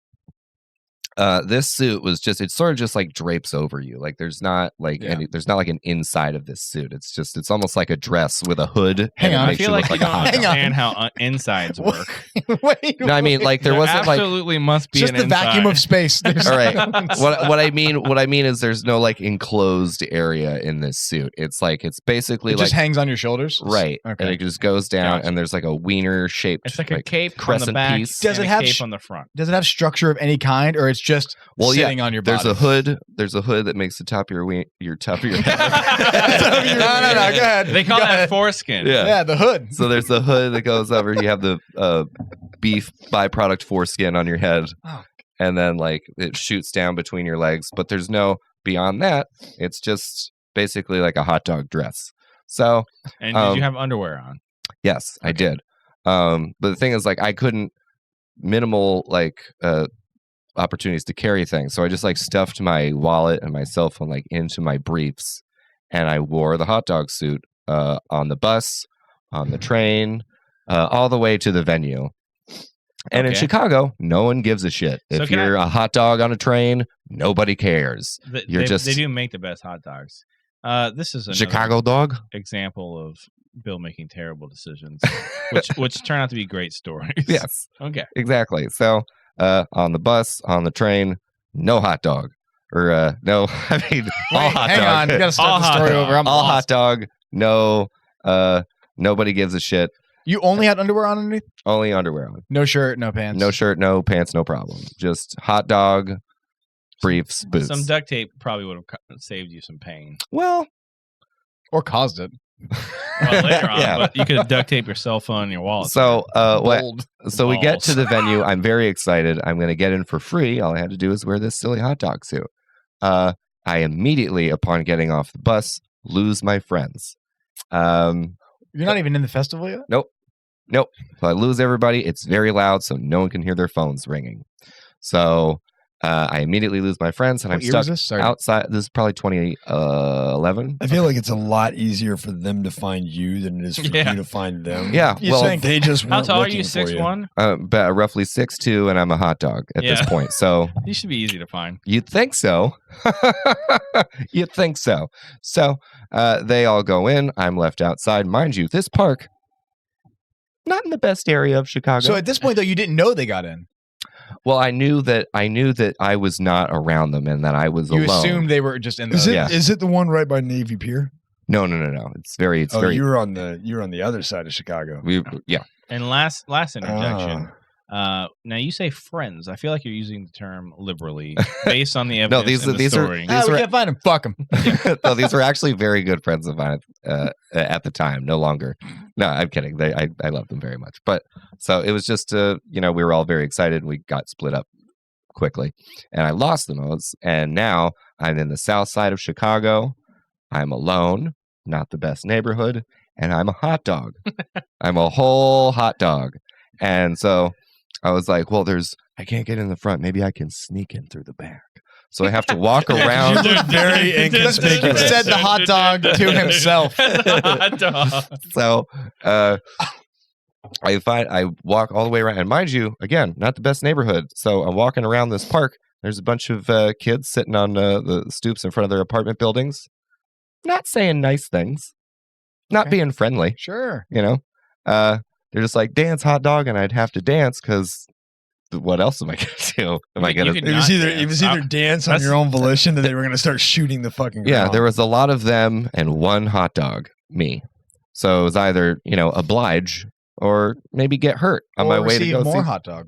this suit was it's sort of just like drapes over you. Like there's not like there's not like an inside of this suit. It's almost like a dress with a hood. Hang and it on. I makes feel you like look you a don't hot dog. understand how insides work. Wait, No, I mean like there wasn't like absolutely must be just an the vacuum inside. of space. There's all right. no What I mean is there's no like enclosed area in this suit. It's like it's basically It like just hangs on your shoulders. right, Okay. and it just goes down, Gotcha. and there's like a wiener shaped. It's like a cape on the crescent back. piece. Does and it a have cape sh- on the front? Does it have structure of any kind, or it's just sitting on your body? There's a hood. There's a hood that makes the top of your top of your head. No, go ahead. They call Go that ahead. foreskin. Yeah. Yeah, the hood. So there's the hood that goes over. You have the beef byproduct foreskin on your head, Oh. and then like it shoots down between your legs. But there's no beyond that. It's just basically like a hot dog dress. So And did you have underwear on? yes, I did. But the thing is, like, I couldn't minimal like opportunities to carry things, so I just like stuffed my wallet and my cell phone like into my briefs, and I wore the hot dog suit on the bus, on the train, all the way to the venue. And in Okay. Chicago, no one gives a shit. So If can you're a hot dog on a train, nobody cares. You're just they do make the best hot dogs. This is another Chicago dog. example of Bill making terrible decisions, which turn out to be great stories. Yes, Okay. exactly. So on the bus, on the train, no hot dog. Or no, I mean all hot Hang dog. on, you gotta All start the hot story dog. over. I'm all lost. hot dog. No, nobody gives a shit. You only had underwear on underneath? Only underwear on. No shirt, no pants. No shirt, no pants, no problem. Just hot dog, briefs, boots. Some duct tape probably would have saved you some pain. Well, Or caused it. Well, later on, Yeah. but you could duct tape your cell phone and your wallet. so what? Bold. So we get to Balls. the venue. I'm very excited. I'm going to get in for free. All I had to do is wear this silly hot dog suit. I immediately, upon getting off the bus, lose my friends. You're not even in the festival yet? Nope. So I lose everybody. It's very loud, so no one can hear their phones ringing. So I immediately lose my friends, and What I'm year stuck was this? Sorry. outside. This is probably 2011. I feel like it's a lot easier for them to find you than it is for Yeah. you to find them. Yeah. You Well, think- They just How weren't tall are looking you? for 6'1"? but roughly 6'2", and I'm a hot dog at this Yeah. point. So You should be easy to find. you'd think so. You'd think so. So they all go in. I'm left outside. Mind you, this park, not in the best area of Chicago. So at this point, though, you didn't know they got in. well, I knew that I was not around them and that I was You alone. assumed they were just in the. Is it? Yeah. Is it the one right by Navy Pier? No. It's very. You were on the other side of Chicago. Yeah. And last interjection. Ah. Now you say friends. I feel like you're using the term liberally based on the No, evidence. in the these are story. these we were can't find him. Fuck him. no, these were actually very good friends of mine at the time. No longer. No, I'm kidding. I love them very much. But so it was just we were all very excited. And we got split up quickly, and I lost the most. And now I'm in the south side of Chicago. I'm alone, not the best neighborhood, and I'm a hot dog. I'm a whole hot dog, and so I was like, well, I can't get in the front. Maybe I can sneak in through the back. So I have to walk around. You look very inconspicuous. Said the hot dog to himself. Hot dog. So I walk all the way around, and mind you, again, not the best neighborhood. So I'm walking around this park. There's a bunch of kids sitting on the stoops in front of their apartment buildings, not saying nice things, not being friendly. Sure. You know, they're just like, dance, hot dog, and I'd have to dance because what else am I going to do? Am I going to? It was either dance on your own volition, or they were going to start shooting the fucking ground. Yeah, there was a lot of them and one hot dog, me. So it was either, oblige or maybe get hurt on my way to go more see hot dog.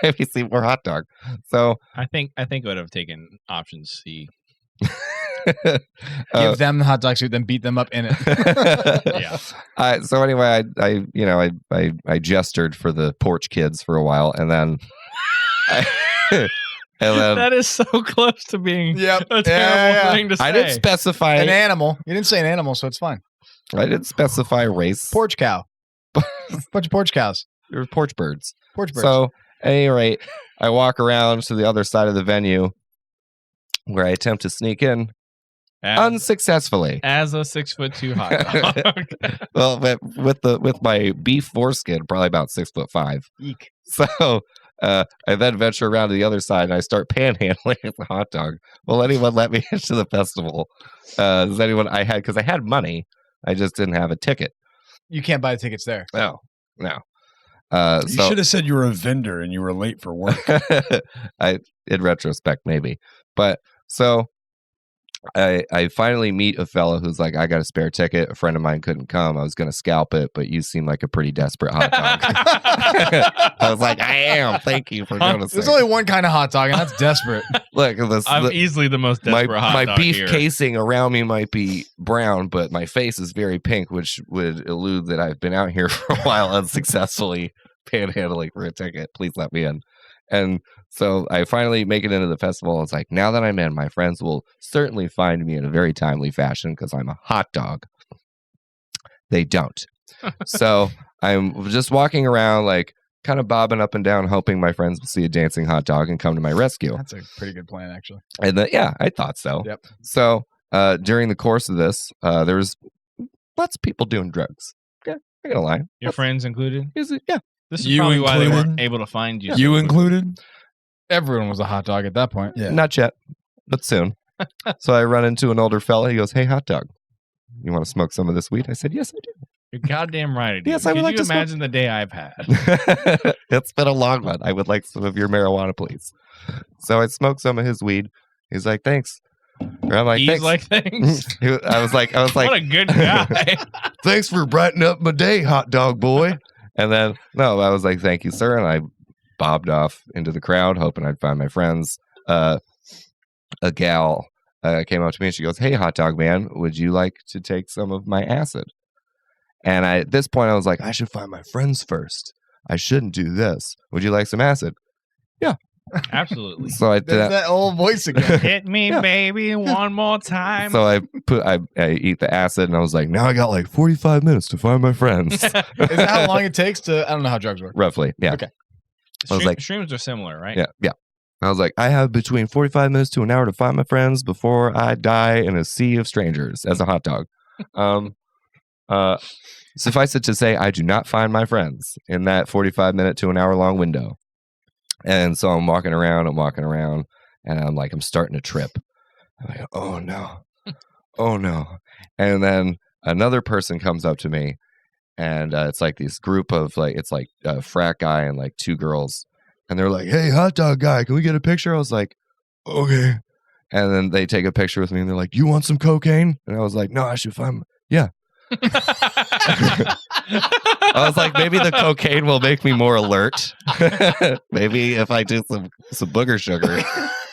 maybe see more hot dog. So I think I would have taken option C. Give them the hot dog suit, then beat them up in it. Yeah. So anyway, I gestured for the porch kids for a while, and then, that is so close to being Yep. a terrible thing to say. I didn't specify An animal. You didn't say an animal, so it's fine. I didn't specify race. Porch cow. Bunch of porch cows. There were porch birds. Porch birds. So at any rate, I walk around to the other side of the venue where I attempt to sneak in unsuccessfully. As a 6'2" hot dog. Well, with my beef foreskin, probably about 6'5". Eek. So I then venture around to the other side and I start panhandling at the hot dog. Will anyone let me into the festival? Does anyone? Because I had money. I just didn't have a ticket. You can't buy the tickets there. No. You should have said you were a vendor and you were late for work. In retrospect, maybe. But so I finally meet a fellow who's like, I got a spare ticket. A friend of mine couldn't come. I was going to scalp it, but you seem like a pretty desperate hot dog. I was like, I am. Thank you for noticing. There's only one kind of hot dog, and that's desperate. Look, I'm easily the most desperate hot dog my beef here. casing around me might be brown, but my face is very pink, which would allude that I've been out here for a while unsuccessfully panhandling for a ticket. Please let me in. And so I finally make it into the festival. It's like, now that I'm in, my friends will certainly find me in a very timely fashion because I'm a hot dog. They don't. So I'm just walking around, like, kind of bobbing up and down, hoping my friends will see a dancing hot dog and come to my rescue. That's a pretty good plan, actually. And I thought so. Yep. So during the course of this, there was lots of people doing drugs. Yeah, I'm not gonna lie. Your friends included? Yeah. This is You probably why they included? weren't able to find you. You included? Everyone was a hot dog at that point. Yeah. Not yet, but soon. So I run into an older fella. He goes, "Hey, hot dog, you want to smoke some of this weed?" I said, "Yes, I do." You're goddamn right. Yes, I would like to smoke. imagine the day I've had? It's been a long one. I would like some of your marijuana, please. So I smoked some of his weed. He's like, "Thanks." Or I'm like, He's "Thanks." like, thanks. I was like, What a good guy. "Thanks for brightening up my day, hot dog boy." And then, I was like, "Thank you, sir." And I bobbed off into the crowd, hoping I'd find my friends. A gal came up to me and she goes, "Hey, hot dog man, would you like to take some of my acid?" And at this point, I was like, I should find my friends first. I shouldn't do this. Would you like some acid? Yeah. Absolutely. So I did There's that old voice again. Hit me, baby, one more time. So I eat the acid and I was like, now I got like 45 minutes to find my friends. Is that how long it takes to? I don't know how drugs work. Roughly. Yeah. Okay. I was like, streams are similar, right? Yeah. I was like, I have between 45 minutes to an hour to find my friends before I die in a sea of strangers as a hot dog. Suffice it to say, I do not find my friends in that 45-minute to an hour-long window. And so I'm walking around, and I'm like, I'm starting to trip. I'm like, oh no. And then another person comes up to me, and it's like this group of a frat guy and like two girls. And they're like, "Hey, hot dog guy, can we get a picture?" I was like, "Okay." And then they take a picture with me and they're like, "You want some cocaine?" And I was like, "No, I should find, yeah." I was like, maybe the cocaine will make me more alert. Maybe if I do some booger sugar,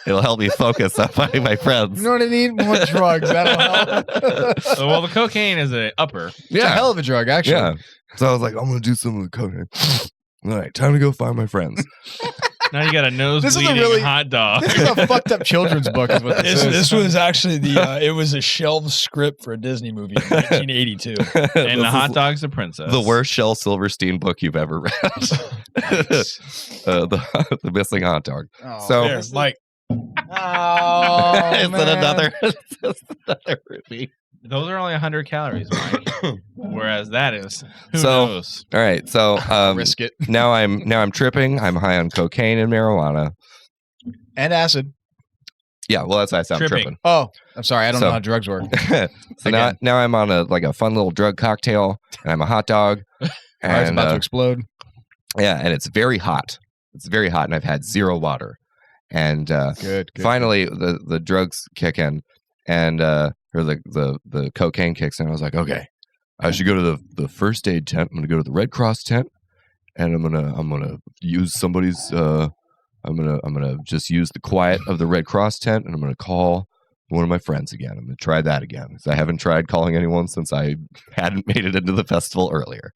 it'll help me focus on finding my friends. You know what I need? More drugs. That'll help. Well, the cocaine is an upper. It's a hell of a drug, actually. Yeah. So I was like, I'm going to do some of the cocaine. All right, time to go find my friends. Now you got a This is a nosebleeding really- hot dog. This is a fucked up children's book, is what this is. This was actually it was a shelved script for a Disney movie in 1982. And the hot dog's a princess. The worst Shel Silverstein book you've ever read. The missing hot dog. Oh, So- There, Mike. Oh, Is man. it another movie? Those are only 100 calories, Mike. Whereas that is, who So- knows? All right, so Risk it. now I'm tripping. I'm high on cocaine and marijuana. And acid. Yeah, well, that's why I sound tripping. Oh, I'm sorry. I don't know how drugs work. So now I'm on a fun little drug cocktail, and I'm a hot dog. And it's about to explode. Yeah, and it's very hot. It's very hot, and I've had 0 water. And good. Finally, the drugs kick in, and or the cocaine kicks in. I was like, okay, I should go to the first aid tent. I'm gonna go to the Red Cross tent, and I'm gonna use somebody's. I'm gonna just use the quiet of the Red Cross tent, and I'm gonna call one of my friends again. I'm gonna try that again because I haven't tried calling anyone since I hadn't made it into the festival earlier.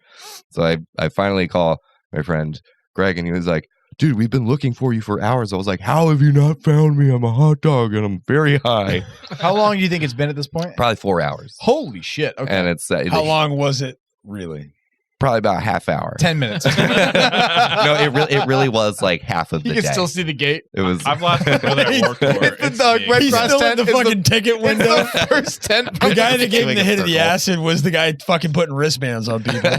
So I finally call my friend Greg, and he was like, "Dude, we've been looking for you for hours." I was like, "How have you not found me? I'm a hot dog and I'm very high." How long do you think it's been at this point? Probably 4 hours. Holy shit! Okay, and it's how long was it really? Probably about a half hour. 10 minutes. No, it really was like half of the day. You can still see the gate. It was. I've lost my brother at work for it. He's still in the fucking ticket window. First tent. The guy that gave him the hit of the acid was the guy fucking putting wristbands on people.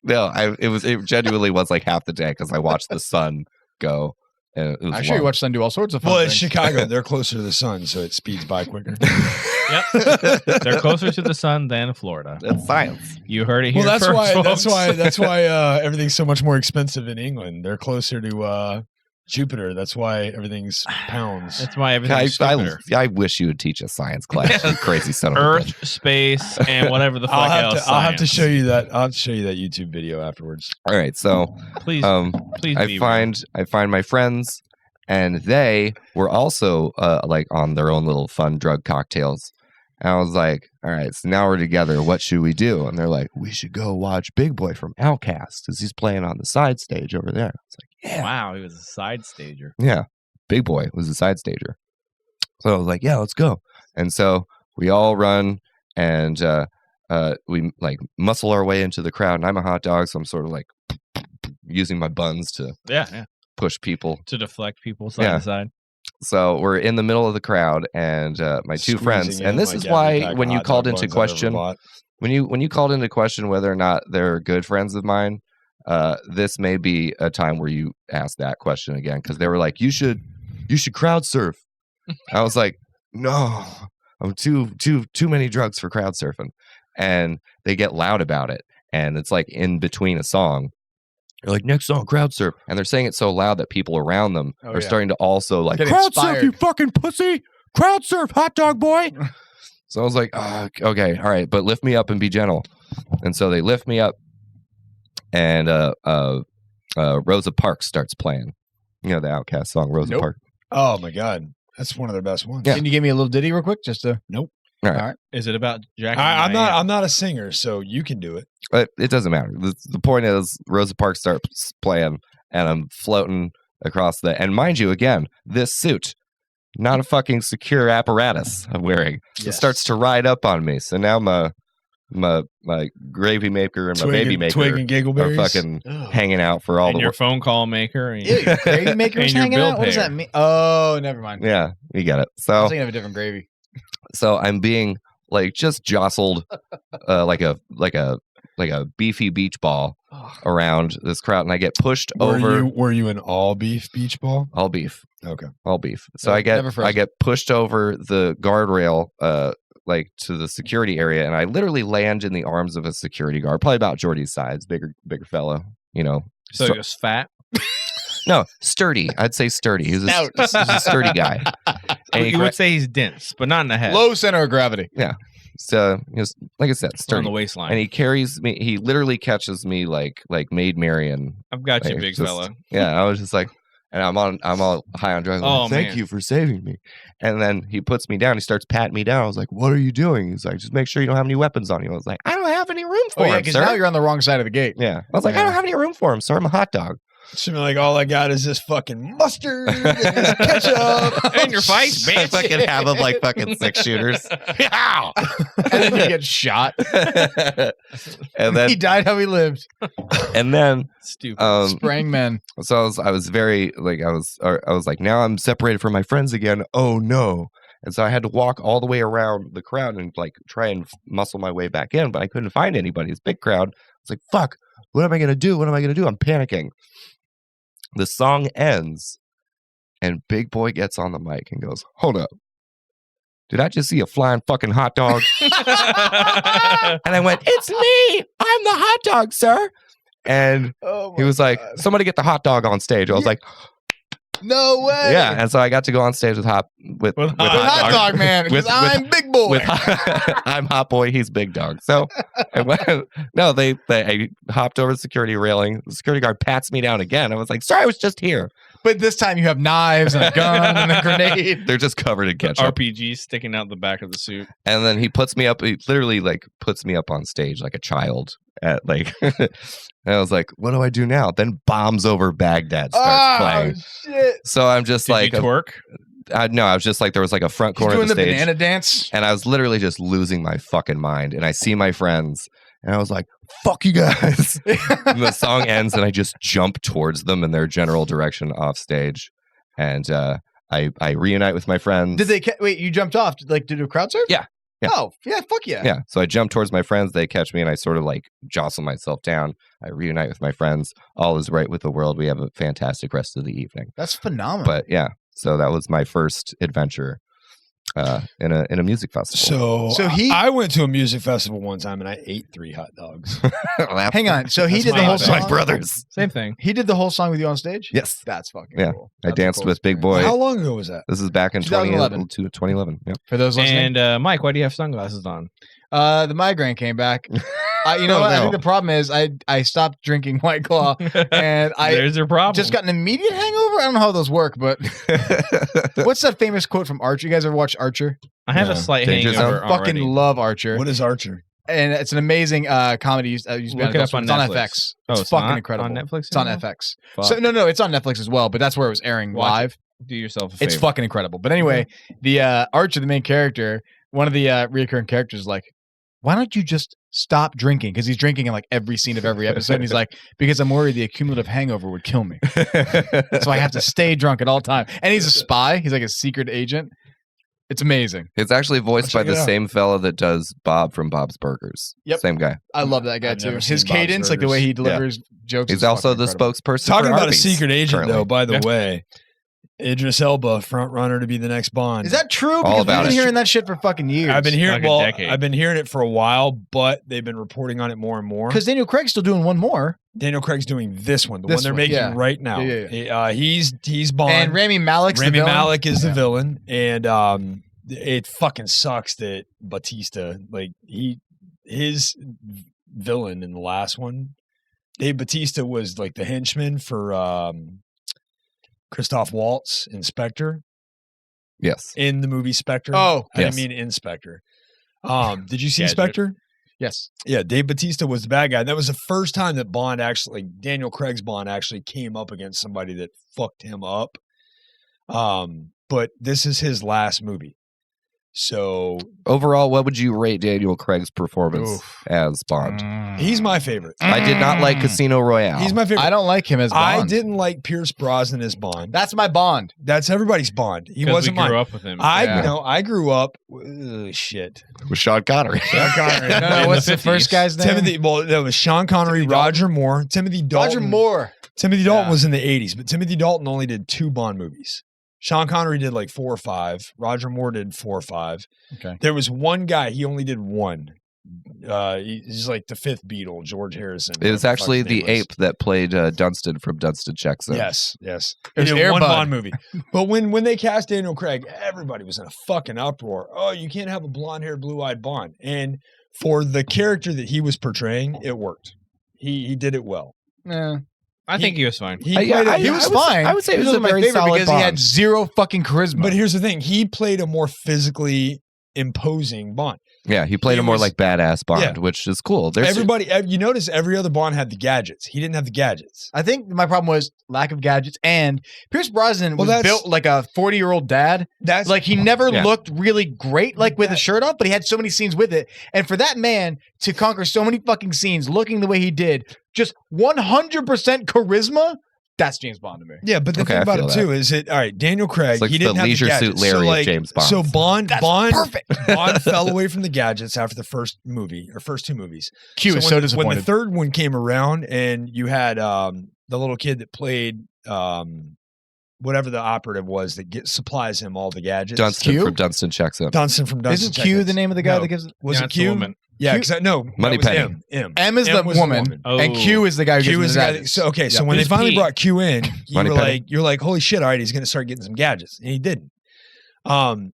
No, it genuinely was like half the day because I watched the sun go. And it was Actually, you watch sun do all sorts of fun things. It's Chicago. They're closer to the sun, so it speeds by quicker. Yep, they're closer to the sun than Florida. That's science. You heard it here that's first, why. folks. That's why everything's so much more expensive in England. They're closer to Jupiter. That's why everything's pounds. That's why everything's stupider. I wish you would teach a science class. You crazy son of a Earth, bitch. Space, and whatever the fuck I'll have to show you that. I'll have to show you that YouTube video afterwards. All right, so please, please. I find my friends. And they were also like on their own little fun drug cocktails. And I was like, all right, so now we're together. What should we do? And they're like, we should go watch Big Boy from Outkast because he's playing on the side stage over there. It's like, yeah. Wow, he was a side stager. Yeah. Big Boy was a side stager. So I was like, yeah, let's go. And so we all run and we like muscle our way into the crowd. And I'm a hot dog, so I'm sort of like using my buns to push people, to deflect people side to side. So we're in the middle of the crowd, and my two friends, and this is why when you called into question, when you called into question whether or not they're good friends of mine, this may be a time where you ask that question again because they were like, you should crowd surf. I was like, no, I'm too many drugs for crowd surfing, and they get loud about it, and it's like in between a song. They're like, next song, crowd surf. And they're saying it so loud that people around them are starting to also like, crowd surf, you fucking pussy. Crowd surf, hot dog boy. So I was like, okay, all right, but lift me up and be gentle. And so they lift me up, and Rosa Parks starts playing. You know the Outkast song, Rosa Parks. Oh, my God. That's one of their best ones. Yeah. Can you give me a little ditty real quick? Just to... Nope. All right. Is it about Jack? I'm not a singer, so you can do it. But it doesn't matter. The point is, Rosa Parks starts playing, and I'm floating across and mind you, again, this suit, not a fucking secure apparatus I'm wearing. Yes. It starts to ride up on me. So now my gravy maker and my baby maker Twig and Giggleberries are fucking hanging out for all and the your phone call maker. And gravy maker's and hanging out? What does that mean? Oh, never mind. Yeah, you get it. So I was thinking of a different gravy. So I'm being like just jostled like a beefy beach ball around this crowd, and I get pushed over. Were you an all beef beach ball? All beef. Okay. All beef. So I get pushed over the guardrail like to the security area, and I literally land in the arms of a security guard, probably about Geordie's size, bigger fellow, you know. So he was fat? No, sturdy. I'd say sturdy. He's a sturdy guy. And you would say he's dense, but not in the head. Low center of gravity. Yeah. So, like I said, sturdy. On the waistline. And he carries me. He literally catches me like Maid Marian. I've got you, big fella. Yeah, I was just like, and I'm all high on drugs. Like, thank you for saving me. And then he puts me down. He starts patting me down. I was like, what are you doing? He's like, just make sure you don't have any weapons on you. I was like, I don't have any room for him, because now you're on the wrong side of the gate. Yeah. I was like, I don't have any room for him, sir. I'm a hot dog. Should be like, all I got is this fucking mustard and this ketchup and your face, bitch. I fucking have them like fucking 6 shooters. And then you get shot. And then he died how he lived. And then stupid spraying men. So I was very like I was like, now I'm separated from my friends again. Oh no. And so I had to walk all the way around the crowd and like try and muscle my way back in, but I couldn't find anybody. It's a big crowd. It's like, fuck, what am I gonna do? I'm panicking. The song ends, And Big Boy gets on the mic and goes, "Hold up. Did I just see a flying fucking hot dog?" And I went, "It's me. I'm the hot dog, sir." And he was like, "Somebody get the hot dog on stage." I was like, "No way!" Yeah, and so I got to go on stage with Hot Dog Man. Because I'm Big Boy. I'm Hot Boy. He's Big Dog. So, I hopped over the security railing. The security guard pats me down again. I was like, "Sorry, I was just here." But this time you have knives and a gun and a grenade. They're just covered in ketchup. RPG sticking out the back of the suit. And then he puts me up. He literally puts me up on stage like a child. And I was like, "What do I do now?" Then Bombs Over Baghdad starts playing. Shit. So I'm just Did you twerk? No, I was just like, there was like a front corner of the stage. Doing the banana dance. And I was literally just losing my fucking mind. And I see my friends and I was like, "Fuck you guys." And the song ends and I just jump towards them in their general direction off stage. And I reunite with my friends. Did they wait, you jumped off to do a crowd surf? Yeah. Yeah. Oh, yeah, fuck yeah. Yeah. So I jump towards my friends. They catch me and I sort of jostle myself down. I reunite with my friends. All is right with the world. We have a fantastic rest of the evening. That's phenomenal. But yeah, so that was my first adventure in a music festival. So I went to a music festival one time and I ate 3 hot dogs. Hang on. So he did the whole song. My brothers. Same thing. He did the whole song with you on stage? Yes. That's fucking cool. I danced with Big Boy. How long ago was that? This is back in 2011. Yep. For those listening. And Mike, why do you have sunglasses on? The migraine came back. You know what? I think the problem is I stopped drinking White Claw, and There's your problem. just got an immediate hangover. I don't know how those work, but what's that famous quote from Archer? You guys ever watch Archer? I have a slight hangover I fucking love Archer. What is Archer? And it's an amazing comedy. Look it up on It's Netflix. on FX. Oh, it's fucking not incredible. on Netflix? It's on anymore? FX. Fuck. So no, it's on Netflix as well, but that's where it was airing Watch live. Do yourself a favor. It's fucking incredible. But anyway, the Archer, the main character, one of the reoccurring characters, is like, "Why don't you just stop drinking?" Because he's drinking in every scene of every episode. And he's like, "Because I'm worried the accumulative hangover would kill me. So I have to stay drunk at all times." And he's a spy. He's like a secret agent. It's amazing. It's actually voiced by the same fella that does Bob from Bob's Burgers. Yep. Same guy. I love that guy I've too. never His seen Bob's cadence, the way he delivers jokes. He's is also fucking the incredible. spokesperson Talking for about Arby's a secret agent, currently. though, by the way. Idris Elba, front runner to be the next Bond. Is that true? All Because we've about been it. hearing that shit for fucking years. I've been hearing. Like a Well, decade. I've been hearing it for a while, but they've been reporting on it more and more. Because Daniel Craig's still doing one more. Daniel Craig's doing this one, the This one they're one, making yeah. right now. Yeah. He's Bond. And Rami Malek's the Rami villain. Malek is the villain, and it fucking sucks that Batista, his villain in the last one, Dave Batista was the henchman for Christoph Waltz in Spectre. Yes. In the movie Spectre. Oh, I yes. didn't mean in Spectre. Did you see Gadget. Spectre? yes. Yeah, Dave Batista was the bad guy. That was the first time that Bond actually, Daniel Craig's Bond actually came up against somebody that fucked him up. But this is his last movie. So Overall, what would you rate Daniel Craig's performance as Bond? he's my favorite. I did not like Casino Royale. He's my favorite. I don't like him as Bond. I didn't like Pierce Brosnan as Bond. That's my Bond. That's everybody's Bond. He 'Cause wasn't we grew mine. up with him. I grew up. Shit. with Sean Connery. Sean Connery. No, what's the first guy's name? Timothy. Well, that was Sean Connery, Timothy Dalton. Roger Moore, Timothy Dalton. Roger Moore. Timothy Dalton Yeah. was in the 80s, but Timothy Dalton only did 2 Bond movies. Sean Connery did 4 or 5. Roger Moore did 4 or 5. Okay. There was one guy, he only did 1. He's like the 5th Beatle, George Harrison. It was whatever actually fuck his the name was. ape that played Dunstan from Dunstan Checks In. Yes. It was He did Air one Bud. Bond movie. But when they cast Daniel Craig, everybody was in a fucking uproar. Oh, you can't have a blonde-haired, blue-eyed Bond. And for the character that he was portraying, it worked. He did it well. Yeah. I think he was fine. He Yeah, played a- He was I would say- fine. I would say he it was was a my very favorite solid because he had Bond. zero fucking charisma. But here's the thing: he played a more physically imposing Bond. Yeah, he played He a more was- badass Bond, Yeah. which is cool. Everybody, you notice every other Bond had the gadgets. He didn't have the gadgets. I think my problem was lack of gadgets, and Pierce Brosnan Well, was that's- built like a 40-year-old dad. That's He never Yeah. looked really great, with his shirt off, but he had so many scenes with it. And for that man to conquer so many fucking scenes looking the way he did, just 100% charisma, that's James Bond to me. yeah. But the Okay, thing I about feel it too is that all right, Daniel Craig, It's like he didn't the have Leisure the Suit gadgets. Larry so of James Bond. So Bond, That's Bond, perfect. Bond fell away from the gadgets after the first movie or first 2 movies. Q is so when disappointed. the third one came around, and you had the little kid that played whatever the operative was that supplies him all the gadgets. Dunstan from Dunstan checks up. Dunstan from Dunstan. Isn't Q the name of the guy that gives? Was it Q? Yeah, because Moneypenny. M is the woman, and Q is the guy who Q gives is the guy. So when they finally brought Q in, you're like, holy shit! All right, he's going to start getting some gadgets, and he didn't.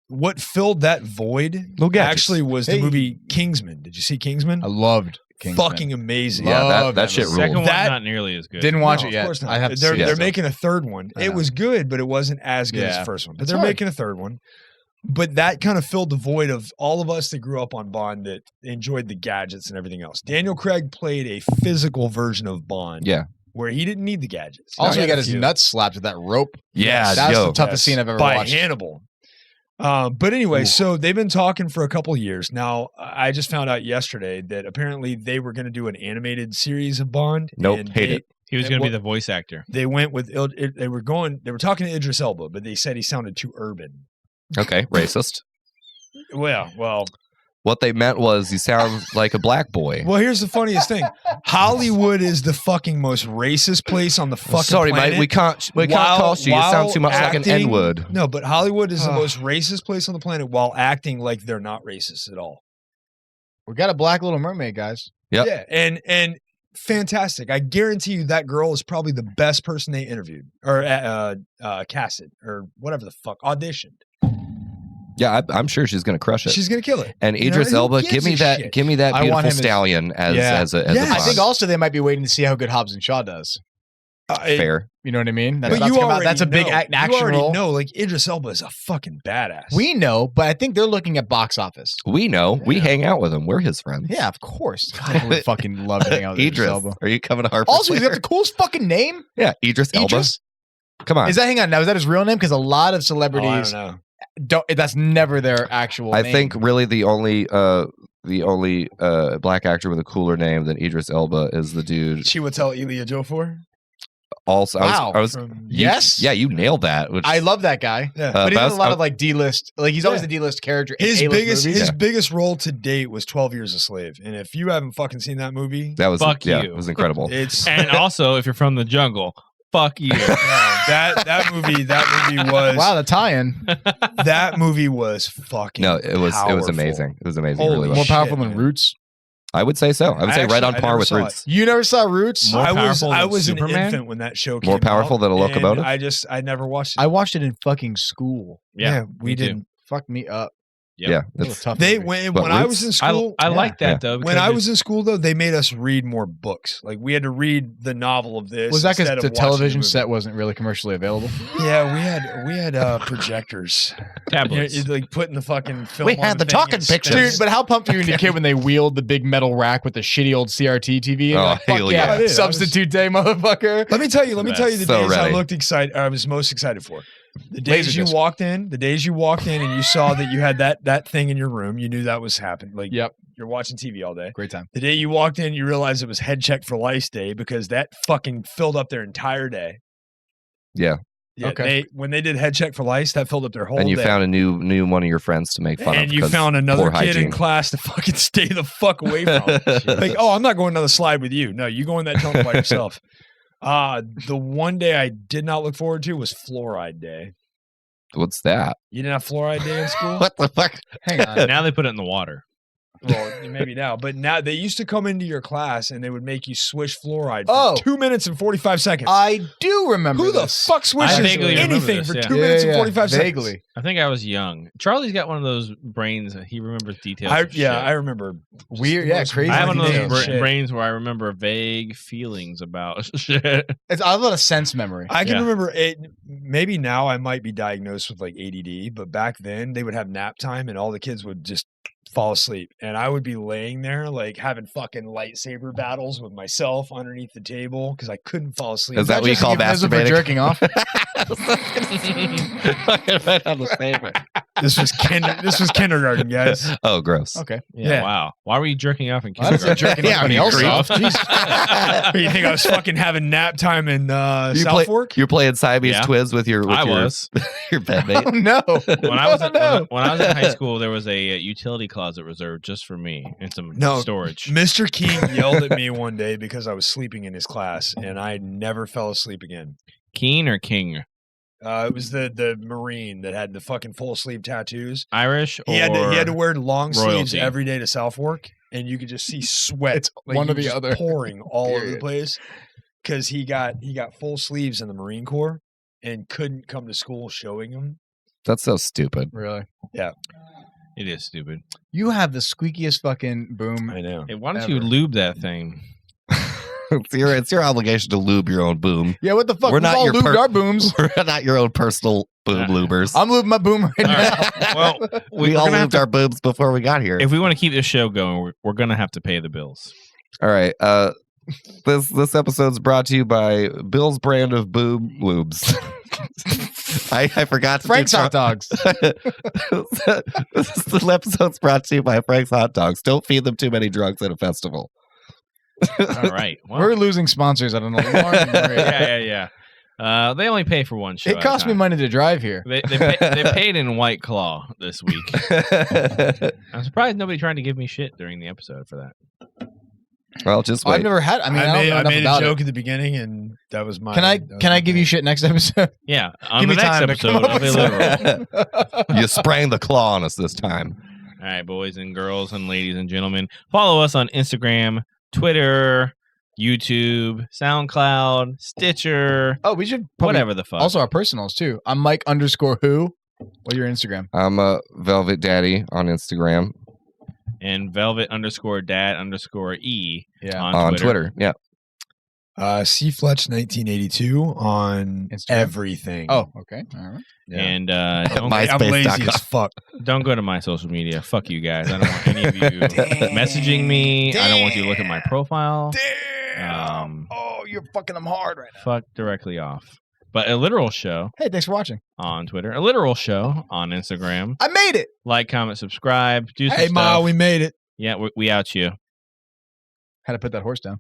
What filled that void actually was the movie Kingsman. Did you see Kingsman? I loved Kingsman. Fucking amazing. Yeah, that shit ruled. Second one not nearly as good. Didn't watch it yet. Of course not. I have to they're making a third one. It was good, but it wasn't as good as the first one. But they're making a third one. But that kind of filled the void of all of us that grew up on Bond that enjoyed the gadgets and everything else. Daniel Craig played a physical version of Bond. Yeah. Where he didn't need the gadgets. Also, he got his nuts slapped with that rope. Yeah. That's the toughest scene I've ever watched. By Hannibal. But anyway, so they've been talking for a couple of years. Now, I just found out yesterday that apparently they were going to do an animated series of Bond. Nope, hate it. He was going to be the voice actor. They went with, they were talking to Idris Elba, but they said he sounded too urban. Okay, racist. Well. What they meant was you sound like a black boy. Well, here's the funniest thing. Hollywood is the fucking most racist place on the fucking planet. Mate, we can't cost you. You sound too much like an N-word. No, but Hollywood is the most racist place on the planet while acting like they're not racist at all. We got a black Little Mermaid, guys. Yep. Yeah, and fantastic. I guarantee you that girl is probably the best person they interviewed or casted or whatever the fuck auditioned. Yeah, I'm sure she's going to crush it. She's going to kill it. And Idris Elba, give me that beautiful stallion as a I think also they might be waiting to see how good Hobbs and Shaw does. Fair. You know what I mean? That's a big action you already role. know, like Idris Elba is a fucking badass. We know, but I think they're looking at box office. We know. We hang out with him. We're his friends. Yeah, of course. God, I would fucking love to hang out with Idris Elba. Are you coming to Harper? Also, he's got the coolest fucking name. Yeah, Idris Elba. Come on. Hang on. Now, is that his real name? Because a lot of celebrities I don't know. That's never their actual name. I think really the only black actor with a cooler name than Idris Elba is the dude. Chiwetel Ejiofor. Also, I was yes, you nailed that. I love that guy. Yeah. But he does a lot of like D-list. Like he's always the D-list character. His biggest role to date was 12 Years a Slave. And if you haven't fucking seen that movie, that was it was incredible. And also, if you're from the jungle, fuck you. That movie was wow. The tie-in. That movie was fucking. No, it was amazing. It was amazing. Holy really more powerful than Roots. I would say so. I would say right on par with Roots. You never saw Roots? I was an infant when that show came out. More powerful than a locomotive? I never watched it. I watched it in fucking school. Yeah we didn't. Fuck me up. Yep. Yeah, it's tough. When I was in school, I like that though. When I was in school, though, they made us read more books. Like we had to read the novel of this. Was that because the television set wasn't really commercially available? Yeah, we had projectors. Tablets. You'd like putting the fucking film. We had the talking pictures, dude. But how pumped were you in your kid when they wheeled the big metal rack with the shitty old CRT TV? And oh, hell yeah! Substitute day, motherfucker. Let me tell you the days I looked excited. I was most excited for. The days you walked in and you saw that you had that thing in your room, you knew that was happening. Like, yep, you're watching TV all day. Great time. The day you walked in, you realized it was Head Check for Lice Day because that fucking filled up their entire day. Yeah. Yeah. Okay. When they did Head Check for Lice, that filled up their whole day. And you found a new one of your friends to make fun of. And you found another kid in class to fucking stay the fuck away from. Like, oh, I'm not going down the slide with you. No, you go in that tunnel by yourself. The one day I did not look forward to was Fluoride Day. What's that? You didn't have fluoride day in school? What the fuck? Hang on. Now they put it in the water. Well, maybe now. But now they used to come into your class and they would make you swish fluoride for 2 minutes and 45 seconds. I do remember Who the fuck swishes anything for 2 minutes and 45 seconds? I think I was young. Charlie's got one of those brains. He remembers details. I remember. Weird. Yeah, crazy. I have one of those brains where I remember vague feelings about shit. I have a lot of sense memory. I can remember it. Maybe now I might be diagnosed with like ADD, but back then they would have nap time and all the kids would just fall asleep and I would be laying there like having fucking lightsaber battles with myself underneath the table because I couldn't fall asleep. Is that what you call masturbating? Jerking off? Right on the pavement. This was kindergarten, guys. Oh, gross. Okay. Yeah. Wow. Why were you jerking off in kindergarten? Jerking off. You think I was fucking having nap time in South Fork? You're playing Siamese twins with your your bedmate. Oh no. When I was in high school, there was a utility closet reserved just for me and some storage. Mr. King yelled at me one day because I was sleeping in his class, and I never fell asleep again. Keen or King? It was the Marine that had the fucking full sleeve tattoos. Irish or He had to wear long sleeves royalty? every day to Southwark, and you could just see sweat. It's one or the just other. pouring all over the Period. place because he got full sleeves in the Marine Corps and couldn't come to school showing them. That's so stupid. Really? It is stupid. You have the squeakiest fucking boom. I know. Hey, why don't you Ever. lube that thing? It's your obligation to lube your own boom. Yeah, what the fuck? We're We've not all your lubed our booms. We're not your own personal boom lubers. I'm lubing my boom right All now. right. Well, we all lubed our boobs before we got here. If we want to keep this show going, we're going to have to pay the bills. All right. This episode's brought to you by Bill's brand of boob lubes. I forgot to Frank's hot dogs. This episode's brought to you by Frank's hot dogs. Don't feed them too many drugs at a festival. All right. Well, We're losing sponsors at an alarming rate. yeah. They only pay for one show. It cost me money to drive here. They paid in White Claw this week. I'm surprised nobody tried to give me shit during the episode for that. Well, just wait. I've never had. I mean, I don't know I enough made about a joke it. at the beginning, and that was my. Can I give you shit next episode? Yeah, on Give the me next time to come episode up of with Illiterate. You sprang the claw on us this time. All right, boys and girls and ladies and gentlemen, follow us on Instagram, Twitter, YouTube, SoundCloud, Stitcher, Oh, we should probably whatever the fuck. also our personals too. I'm Mike_who. What's your Instagram? I'm a Velvet Daddy on Instagram. and Velvet_Dad_E Yeah. On Twitter. Yeah. C Fletch 1982 on Instagram? everything. Oh, okay. All right. Yeah. And don't, I'm lazy MySpace.com. as fuck. don't go to my social media. Fuck you guys. I don't want any of you messaging me. I don't want you to look at my profile. Damn. Oh, you're fucking them hard right now. Fuck directly off. But a literal show Hey, thanks for watching. on Twitter, a literal show on Instagram. I made it. Like, comment, subscribe, do some Hey, stuff. Ma, we made it. Yeah, we out you. Had to put that horse down.